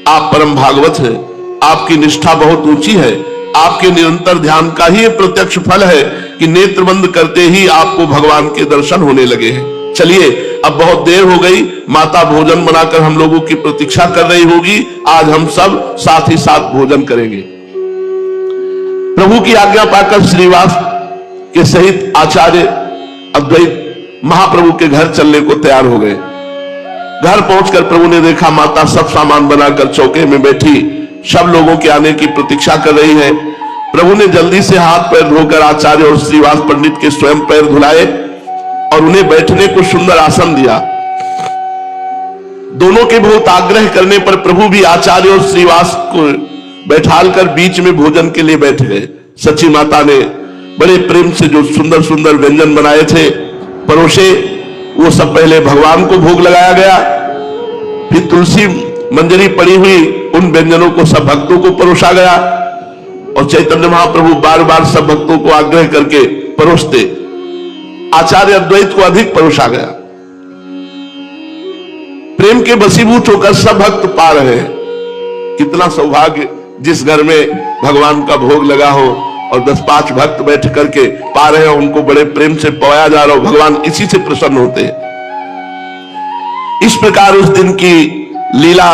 आप परम भागवत हैं, आपकी निष्ठा बहुत ऊंची है। आपके निरंतर ध्यान का ही प्रत्यक्ष फल है कि नेत्र बंद करते ही आपको भगवान के दर्शन होने लगे हैं। चलिए अब बहुत देर हो गई, माता भोजन बनाकर हम लोगों की प्रतीक्षा कर रही होगी। आज हम सब साथ ही साथ भोजन करेंगे। प्रभु की आज्ञा पाकर श्रीवास के सहित आचार्य अद्वैत महाप्रभु के घर चलने को तैयार हो गए। घर पहुंचकर प्रभु ने देखा माता सब सामान बनाकर चौके में बैठी सब लोगों के आने की प्रतीक्षा कर रही है। प्रभु ने जल्दी से हाथ पैर धोकर आचार्य और श्रीवास पंडित के स्वयं पैर धुलाए और उन्हें बैठने को सुंदर आसन दिया। दोनों के बहुत आग्रह करने पर प्रभु भी आचार्य और श्रीवास को बैठालकर बीच में भोजन के लिए बैठ गए। सची माता ने बड़े प्रेम से जो सुंदर सुंदर व्यंजन बनाए थे परोसे, वो सब पहले भगवान को भोग लगाया गया, फिर तुलसी मंजरी पड़ी हुई उन व्यंजनों को सब भक्तों को परोसा गया और चैतन्य महाप्रभु बार बार सब भक्तों को आग्रह करके परोसते। आचार्य अद्वैत को अधिक परोसा गया। प्रेम के वशीभूत होकर सब भक्त पा रहे हैं। कितना सौभाग्य जिस घर में भगवान का भोग लगा हो और 10-5 भक्त बैठ करके पा रहे हो, उनको बड़े प्रेम से पवाया जा रहा हो। भगवान इसी से प्रसन्न होते हैं। इस प्रकार उस दिन की लीला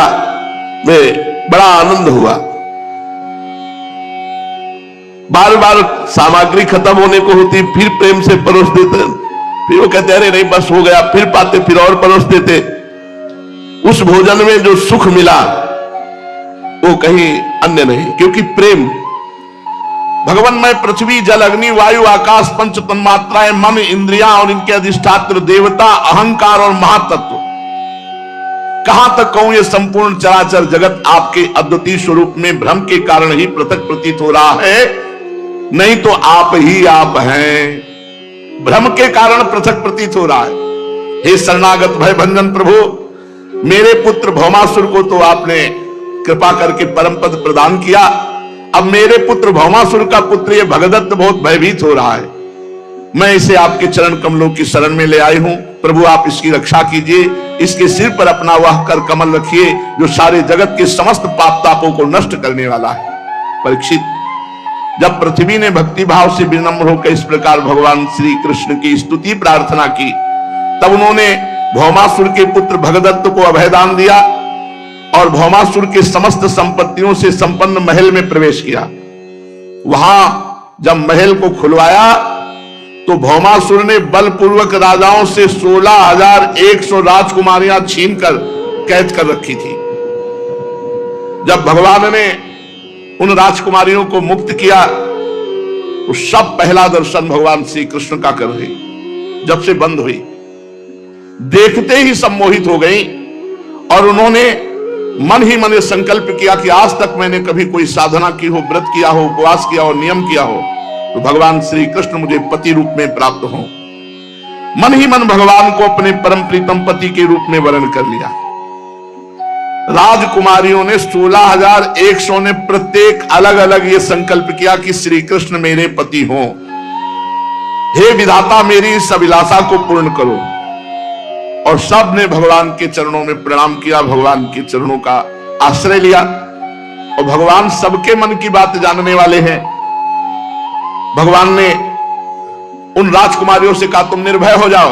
में बड़ा आनंद हुआ। बार बार सामग्री खत्म होने को होती, फिर प्रेम से परोस देते, फिर वो कहते अरे नहीं बस हो गया, फिर पाते, फिर और परोस देते। उस भोजन में जो सुख मिला वो कहीं अन्य नहीं, क्योंकि प्रेम भगवान में पृथ्वी जल अग्नि वायु आकाश पंच तन्मात्राएं मन इंद्रियां और इनके अधिष्ठात्र देवता अहंकार और महातत्व, कहां तक कहूं ये संपूर्ण चराचर जगत आपके अद्वितीय स्वरूप में भ्रम के कारण ही पृथक प्रतीत हो रहा है, नहीं तो आप ही आप हैं। भ्रम के कारण पृथक प्रतीत हो रहा है। हे शरणागत भय भंजन प्रभु, मेरे पुत्र भौमासुर को तो आपने कृपा करके परम पद प्रदान किया, अब मेरे पुत्र भौमासुर का पुत्र ये भगदत्त बहुत भयभीत हो रहा है, मैं इसे आपके चरण कमलों की शरण में ले आई हूं। प्रभु आप इसकी रक्षा कीजिए, इसके सिर पर अपना वह कर कमल रखिए जो सारे जगत के समस्त पाप तापों को नष्ट करने वाला है। परीक्षित, जब पृथ्वी ने भक्ति भाव से विनम्र होकर इस प्रकार भगवान श्री कृष्ण की स्तुति प्रार्थना की, तब उन्होंने भौमासुर के पुत्र भगदत्त को अभयदान दिया और भौमासुर के समस्त संपत्तियों से संपन्न महल में प्रवेश किया। वहां जब महल को खुलवाया तो भौमासुर ने बलपूर्वक राजाओं से 16,100 राजकुमारियां छीनकर कैद कर रखी थी। जब भगवान ने उन राजकुमारियों को मुक्त किया तो सब पहला दर्शन भगवान श्री कृष्ण का कर रही, जब से बंद हुई, देखते ही सम्मोहित हो गई और उन्होंने मन ही मन संकल्प किया कि आज तक मैंने कभी कोई साधना की हो, व्रत किया हो, उपवास किया हो, नियम किया हो तो भगवान श्री कृष्ण मुझे पति रूप में प्राप्त हो। मन ही मन भगवान को अपने परम प्रीतम पति के रूप में वर्ण कर लिया। राजकुमारियों ने 16,100 ने प्रत्येक अलग अलग ये संकल्प किया कि श्री कृष्ण मेरे पति हो। हे विधाता मेरी इस अभिलाषा को पूर्ण करो। और सब ने भगवान के चरणों में प्रणाम किया, भगवान के चरणों का आश्रय लिया। और भगवान सबके मन की बात जानने वाले हैं। भगवान ने उन राजकुमारियों से कहा तुम निर्भय हो जाओ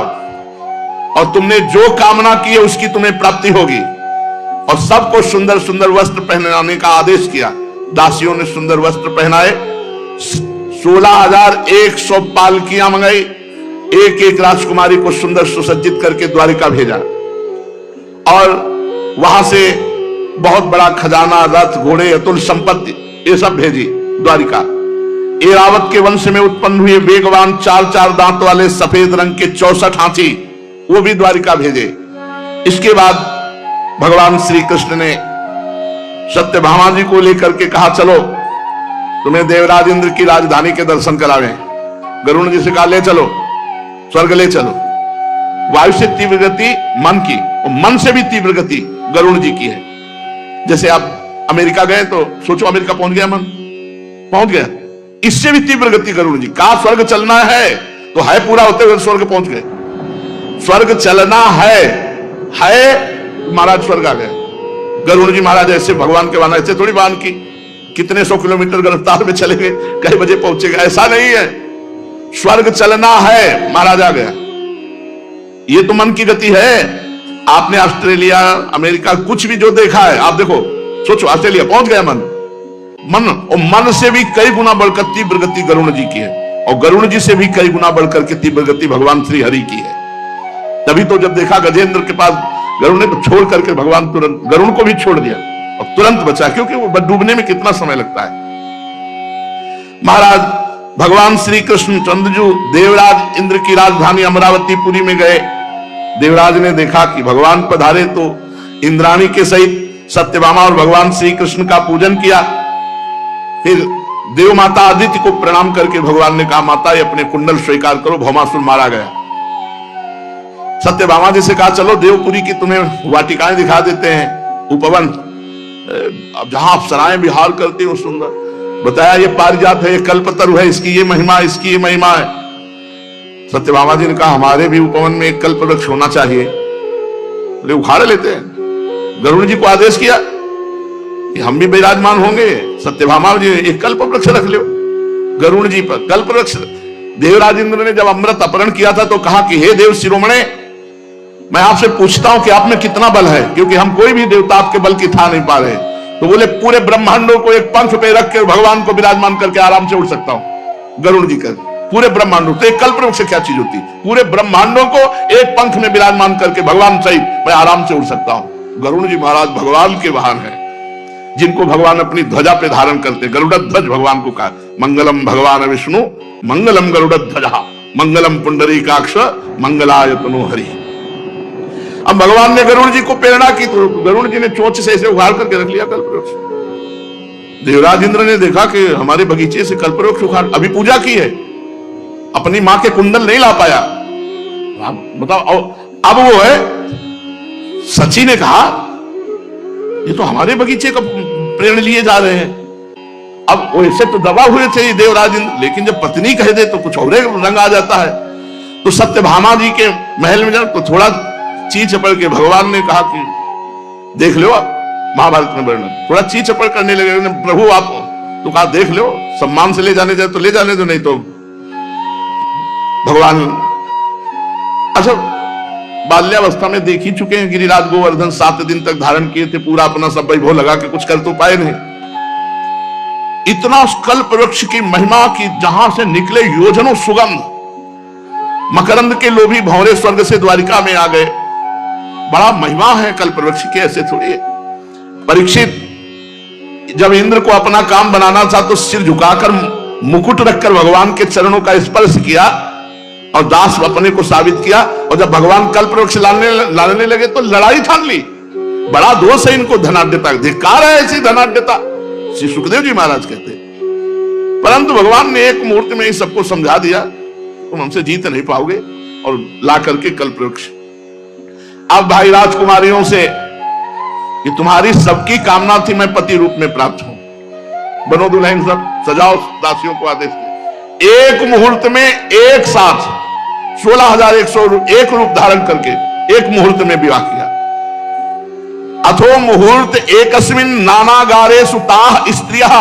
और तुमने जो कामना की है उसकी तुम्हें प्राप्ति होगी। और सबको सुंदर सुंदर वस्त्र पहनाने का आदेश किया। दासियों ने सुंदर वस्त्र पहनाए, 16,100 पालकियां मंगाई, एक एक राजकुमारी को सुंदर सुसज्जित करके द्वारिका भेजा और वहां से बहुत बड़ा खजाना, रथ, घोड़े, अतुल संपत्ति ये सब भेजी द्वारिका। ऐरावत के वंश में उत्पन्न हुए वेगवान 4-4 दांत वाले सफेद रंग के 64 हाथी वो भी द्वारिका भेजे। इसके बाद भगवान श्री कृष्ण ने सत्यभामा जी को लेकर के कहा चलो तुम्हें देवराज इंद्र की राजधानी के दर्शन करावें। गरुण जी से कहा ले चलो, स्वर्ग ले चलो। वायु से तीव्र गति मन की और मन से भी तीव्र गति गरुण जी की है। जैसे आप अमेरिका गए तो सोचो अमेरिका पहुंच गया, मन पहुंच गया, इससे भी तीव्र गति गरुण जी। कहा स्वर्ग चलना है तो है पूरा होते हुए स्वर्ग पहुंच गए। स्वर्ग चलना है महाराज स्वर्ग आ गए। गरुण जी महाराज ऐसे भगवान के वाहन ऐसे थोड़ी वाहन की कितने 100 किलोमीटर रफ्तार में चले गए, कई बजे पहुंचेगा, ऐसा नहीं है। स्वर्ग चलना है, महाराज आ गया। ये तो मन की गति है। आपने ऑस्ट्रेलिया, अमेरिका कुछ भी जो देखा है आप देखो, सोचो ऑस्ट्रेलिया पहुंच गया मन और मन से भी कई गुना बढ़कर तीव्र गति गरुण जी की है और गरुण जी से भी कई गुना बढ़कर के तीव्र गति भगवान श्री हरि की है। तभी तो जब देखा गजेंद्र के पास गरुण ने तो छोड़ करके भगवान तुरंत गरुण को भी छोड़ दिया और तुरंत बचा, क्योंकि वो डूबने में कितना समय लगता है। महाराज भगवान श्री कृष्ण चंद्रजू देवराज इंद्र की राजधानी अमरावतीपुरी में गए। देवराज ने देखा कि भगवान पधारे तो इंद्राणी के सहित सत्यभामा और भगवान श्री कृष्ण का पूजन किया। फिर देव माता आदित्य को प्रणाम करके भगवान ने कहा माता ये अपने कुंडल स्वीकार करो, भौमासुर मारा गया। सत्यभामा जी से कहा चलो देवपुरी की तुम्हें वाटिकाएं दिखा देते हैं, उपवन जहां आप सराय विहार करते हो सुंदर। बताया ये पारिजात है, ये कल्पतरु है, इसकी ये महिमा, इसकी ये महिमा है। सत्यभामा जी ने कहा हमारे भी उपवन में एक कल्प वृक्ष होना चाहिए, तो उखाड़ लेते हैं। गरुण जी को आदेश किया कि हम भी विराजमान होंगे। सत्यभामा जी ने एक कल्प वृक्ष रख लो गरुण जी पर, कल्प वृक्ष। देवराज इंद्र ने जब अमृत अपहरण किया था तो कहा कि हे देव शिरोमणे, मैं आपसे पूछता हूं कि आप में कितना बल है, क्योंकि हम कोई भी देवता आपके बल की था नहीं पा रहे। तो बोले पूरे ब्रह्मांडों को एक पंख पे रख के भगवान को विराजमान करके आराम से उड़ सकता हूं। गरुड़ जी कर पूरे ब्रह्मांडों, तो एक कल्पवृक्ष से क्या चीज होती? पूरे ब्रह्मांडों को एक पंख में विराजमान करके भगवान सहित मैं आराम से उड़ सकता हूं। गरुड़ जी महाराज भगवान के वाहन है, जिनको भगवान अपनी ध्वजा पे धारण करते। गरुड़ध्वज भगवान को कहा, मंगलम भगवान विष्णु मंगलम गरुड़ध्वजा मंगलम पुंडरीकाक्ष मंगलायतनो हरि। अब भगवान ने गरुड़ जी को प्रेरणा की तो गरुड़ जी ने चोंच से ऐसे उखाड़ करके रख लिया कल्पवृक्ष। देवराज इंद्र ने देखा कि हमारे बगीचे से कल्पवृक्ष उखाड़, अभी पूजा की है, अपनी मां के कुंडल नहीं ला पाया। बताओ, अब वो है, सची ने कहा ये तो हमारे बगीचे का प्रेरण लिए जा रहे हैं। अब वैसे तो दबा हुए थे देवराज इंद्र, लेकिन जब पत्नी कह दे तो कुछ और रंग आ जाता है। तो सत्यभामा जी के महल में जाओ तो थोड़ा ची चपड़ के भगवान ने कहा कि देख लो, आप महाभारत में वर्णन, थोड़ा ची चपड़ करने लगे, प्रभु आप तो कहा देख लो, सम्मान से ले जाने जाए तो ले जाने दो, नहीं तो भगवान। अच्छा, बाल्यावस्था में देख ही चुके हैं गिरिराज गोवर्धन 7 दिन तक धारण किए थे, पूरा अपना सब वैभव लगा के कुछ कर तो पाए नहीं। इतना कल्प वृक्ष की महिमा की जहां से निकले योजनों सुगंध, मकरंद के लोभी भंवरे स्वर्ग से द्वारिका में आ गए। बड़ा महिमा है कल्प वृक्ष की, ऐसे थोड़ी है। परीक्षित जब इंद्र को अपना काम बनाना था तो सिर झुकाकर मुकुट रखकर भगवान के चरणों का स्पर्श किया और दास अपने को साबित किया। और जब भगवान कल्प वृक्ष लाने लगे तो लड़ाई ठान ली। बड़ा दोष है इनको धनाढ्यता, धिक्कार है ऐसी धनाढ्यता, श्री सुखदेव जी महाराज कहते। परंतु भगवान ने एक मुहूर्त में ही सबको समझा दिया, तुम हमसे जीत नहीं पाओगे, और ला करके कल्प वृक्ष। अब भाई राजकुमारियों से कि तुम्हारी सबकी कामना थी मैं पति रूप में प्राप्त हूं, बनो दुल्हन, सब सजाओ, दासियों को आदेश दिया। एक मुहूर्त में एक साथ 16,101 रूप धारण करके एक मुहूर्त में विवाह किया। अथो मुहूर्त एकस्मिन् नानागारेषु ताः स्त्रियः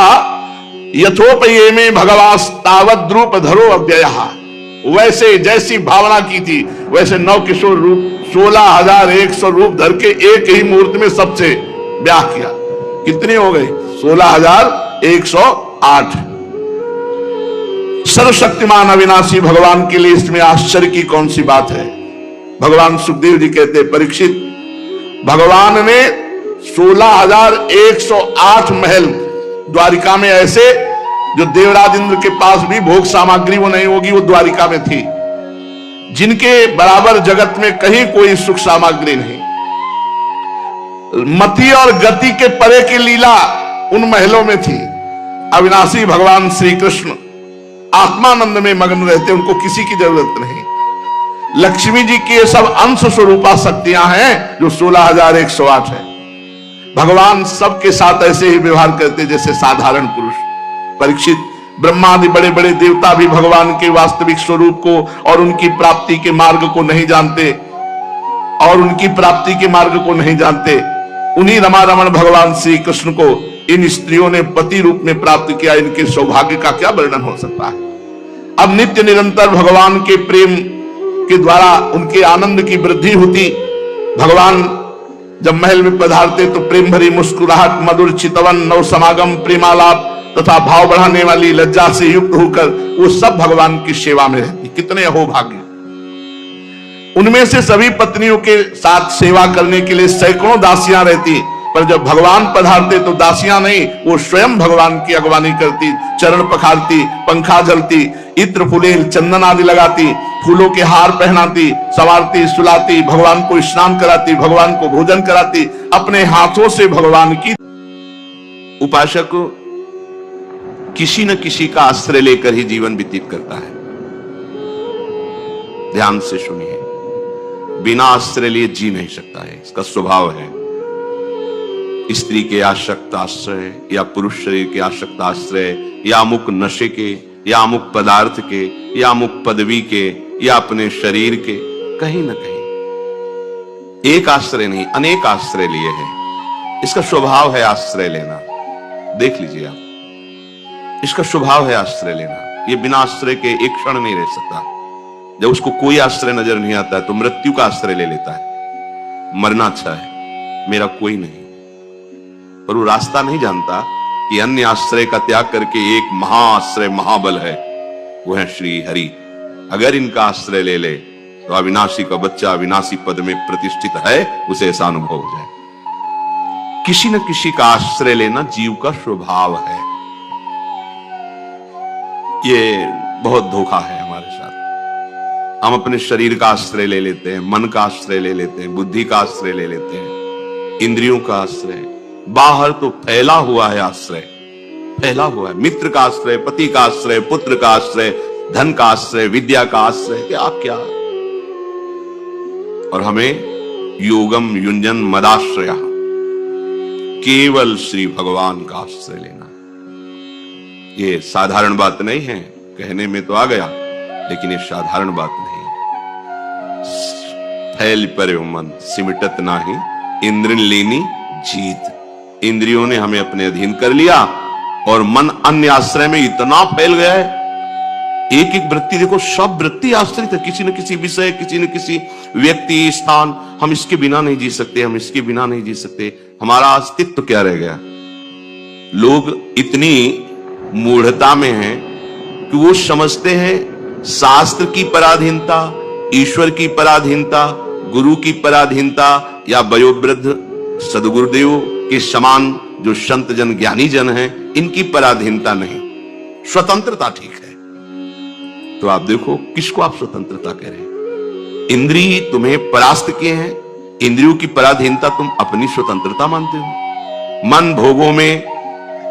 यथोपयेमे भगवास तावद् रूप धरो अव्ययः। वैसे जैसी भावना की थी वैसे 9 किशोर रूप 16,100 रूप धर के एक ही मुहूर्त में सबसे ब्याह किया। कितने हो गए? 16,108। सर्वशक्तिमान अविनाशी भगवान के लिए इसमें आश्चर्य की कौन सी बात है? भगवान सुखदेव जी कहते, परीक्षित, भगवान ने 16,108 महल द्वारिका में ऐसे जो देवराज इंद्र के पास भी भोग सामग्री वो नहीं होगी, वो द्वारिका में थी, जिनके बराबर जगत में कहीं कोई सुख सामग्री नहीं। मति और गति के परे की लीला उन महलों में थी। अविनाशी भगवान श्री कृष्ण आत्मानंद में मग्न रहते, उनको किसी की जरूरत नहीं। लक्ष्मी जी की ये सब अंश स्वरूपा शक्तियां हैं जो 16,108 है। भगवान सबके साथ ऐसे ही व्यवहार करते जैसे साधारण पुरुष। परीक्षित, ब्रह्मादि बड़े बड़े देवता भी भगवान के वास्तविक स्वरूप को और उनकी प्राप्ति के मार्ग को नहीं जानते, उन्हीं रमारमण भगवान श्री कृष्ण को इन स्त्रियों ने पति रूप में प्राप्त किया। इनके सौभाग्य का क्या वर्णन हो सकता है? अब नित्य निरंतर भगवान के प्रेम के द्वारा उनके आनंद की वृद्धि होती। भगवान जब महल में पधारते तो प्रेम भरी मुस्कुराहट, मधुर चितवन, नव समागम, प्रेमालाप तथा भाव बढ़ाने वाली लज्जा से युक्त होकर वो सब भगवान की सेवा में रहती। कितने अहोभाग्य! उनमें से सभी पत्नियों के साथ सेवा करने के लिए सैकड़ों दासियां रहती, पर जब भगवान पधारते तो दासियां नहीं, वो स्वयं भगवान की अगवानी करती, चरण पखारती, पंखा जलती, इत्र फुलेल चंदन आदि लगाती, फूलों के हार पहनाती, संवारती, सुलाती, भगवान को स्नान कराती, भगवान को भोजन कराती, अपने हाथों से भगवान की। उपासक किसी न किसी का आश्रय लेकर ही जीवन व्यतीत करता है। ध्यान से सुनिए, बिना आश्रय लिए जी नहीं सकता है, इसका स्वभाव है। स्त्री के आसक्त आश्रय या पुरुष शरीर के आसक्त आश्रय या अमुक नशे के या अमुक पदार्थ के या अमुक पदवी के या अपने शरीर के, कहीं ना कहीं एक आश्रय नहीं अनेक आश्रय लिए हैं। इसका स्वभाव है आश्रय लेना। देख लीजिए आप, इसका स्वभाव है आश्रय लेना। ये बिना आश्रय के एक क्षण नहीं रह सकता। जब उसको कोई आश्रय नजर नहीं आता है तो मृत्यु का आश्रय ले लेता है। मरना अच्छा है, मेरा कोई नहीं। पर वो रास्ता नहीं जानता कि अन्य आश्रय का त्याग करके एक महाआश्रय महाबल है, वो है श्री हरि। अगर इनका आश्रय ले ले तो अविनाशी का बच्चा अविनाशी पद में प्रतिष्ठित है, उसे ऐसा अनुभव हो जाए। किसी न किसी का आश्रय लेना जीव का स्वभाव है। ये बहुत धोखा है हमारे साथ। हम अपने शरीर का आश्रय ले लेते हैं, मन का आश्रय ले लेते हैं, बुद्धि का आश्रय ले लेते हैं, इंद्रियों का आश्रय। बाहर तो फैला हुआ है आश्रय, फैला हुआ है। मित्र का आश्रय, पति का आश्रय, पुत्र का आश्रय, धन का आश्रय, विद्या का आश्रय, क्या क्या। और हमें योगम युंजन मदाश्रय, केवल श्री भगवान का आश्रय लेना। ये साधारण बात नहीं है, कहने में तो आ गया, लेकिन ये साधारण बात नहीं है। फैल पर मन सिमटत नाही, इंद्रिन लेनी जीत। इंद्रियों ने हमें अपने अधीन कर लिया और मन अन्य आश्रय में इतना फैल गया है। एक एक वृत्ति देखो, सब वृत्ति आश्रित है किसी न किसी विषय, किसी न किसी व्यक्ति, स्थान। हम इसके बिना नहीं जी सकते, हम इसके बिना नहीं जी सकते। हमारा अस्तित्व क्या रह गया? लोग इतनी मूढ़ता में हैं कि वो समझते हैं शास्त्र की पराधीनता, ईश्वर की पराधीनता, गुरु की पराधीनता या वयोवृद्ध सदगुरुदेव के समान जो संत जन ज्ञानी जन हैं, इनकी पराधीनता नहीं, स्वतंत्रता ठीक है। तो आप देखो किसको आप स्वतंत्रता कह रहे हैं? इंद्रिय तुम्हें परास्त किए हैं, इंद्रियों की पराधीनता तुम अपनी स्वतंत्रता मानते हो। मन भोगों में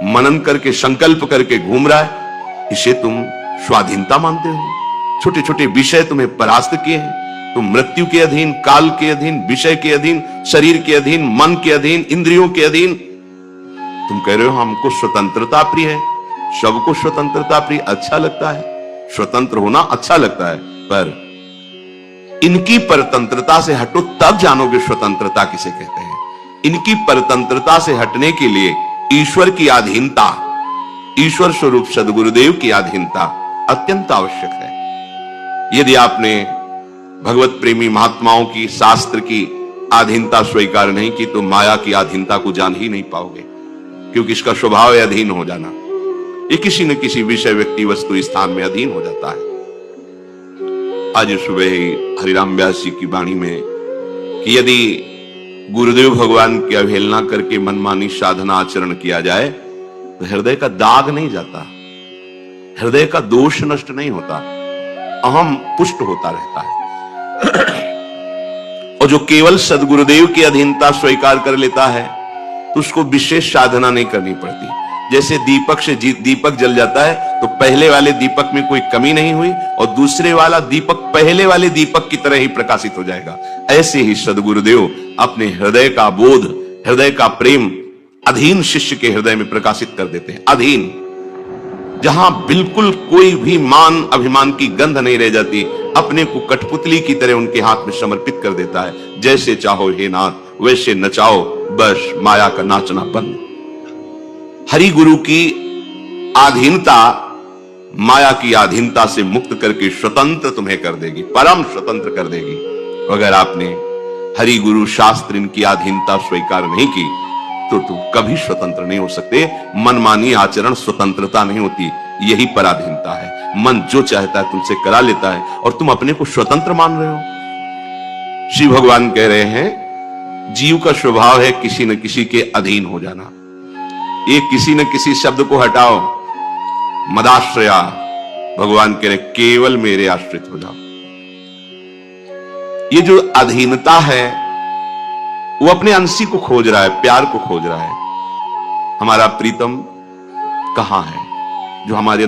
मनन करके संकल्प करके घूम रहा है, इसे तुम स्वाधीनता मानते हो। छोटे छोटे विषय तुम्हें परास्त किए हैं, तुम मृत्यु के अधीन, काल के अधीन, विषय के अधीन, शरीर के अधीन, मन के अधीन, इंद्रियों के अधीन। तुम कह रहे हो हमको स्वतंत्रता प्रिय है। सबको स्वतंत्रता प्रिय अच्छा लगता है, स्वतंत्र होना अच्छा लगता है, पर इनकी परतंत्रता से हटो तब जानोगे स्वतंत्रता किसे कहते हैं। इनकी परतंत्रता से हटने के लिए ईश्वर की अधीनता, ईश्वर स्वरूप सदगुरुदेव की अधीनता अत्यंत आवश्यक है। यदि आपने भगवत प्रेमी महात्माओं की, शास्त्र की अधीनता स्वीकार नहीं की तो माया की अधीनता को जान ही नहीं पाओगे, क्योंकि इसका स्वभाव है अधीन हो जाना। ये किसी न किसी विषय, व्यक्ति, वस्तु, स्थान में अधीन हो जाता है। आज सुबह ही हरिराम व्यास जी की वाणी में कि यदि गुरुदेव भगवान की अवहेलना करके मनमानी साधना आचरण किया जाए तो हृदय का दाग नहीं जाता, हृदय का दोष नष्ट नहीं होता, अहम पुष्ट होता रहता है। और जो केवल सदगुरुदेव की अधीनता स्वीकार कर लेता है तो उसको विशेष साधना नहीं करनी पड़ती। जैसे दीपक से दीपक जल जाता है तो पहले वाले दीपक में कोई कमी नहीं हुई और दूसरे वाला दीपक पहले वाले दीपक की तरह ही प्रकाशित हो जाएगा। ऐसे ही सदगुरुदेव अपने हृदय का बोध, हृदय का प्रेम अधीन शिष्य के हृदय में प्रकाशित कर देते हैं। अधीन, जहां बिल्कुल कोई भी मान अभिमान की गंध नहीं रह जाती, अपने को कठपुतली की तरह उनके हाथ में समर्पित कर देता है। जैसे चाहो हे नाथ वैसे नचाओ, बस माया का नाचना बंद। हरि गुरु की आधीनता माया की आधीनता से मुक्त करके स्वतंत्र तुम्हें कर देगी, परम स्वतंत्र कर देगी। अगर आपने हरि गुरु शास्त्र इनकी आधीनता स्वीकार नहीं की तो तुम कभी स्वतंत्र नहीं हो सकते। मनमानी आचरण स्वतंत्रता नहीं होती, यही पराधीनता है। मन जो चाहता है तुमसे करा लेता है और तुम अपने को स्वतंत्र मान रहे हो। श्री भगवान कह रहे हैं जीव का स्वभाव है किसी न किसी के अधीन हो जाना। ये किसी न किसी शब्द को हटाओ, मदाश्रया, भगवान कह रहे केवल मेरे आश्रित हो जाओ। ये जो अधीनता है वो अपने अंशी को खोज रहा है, प्यार को खोज रहा है। हमारा प्रीतम कहां है जो हमारे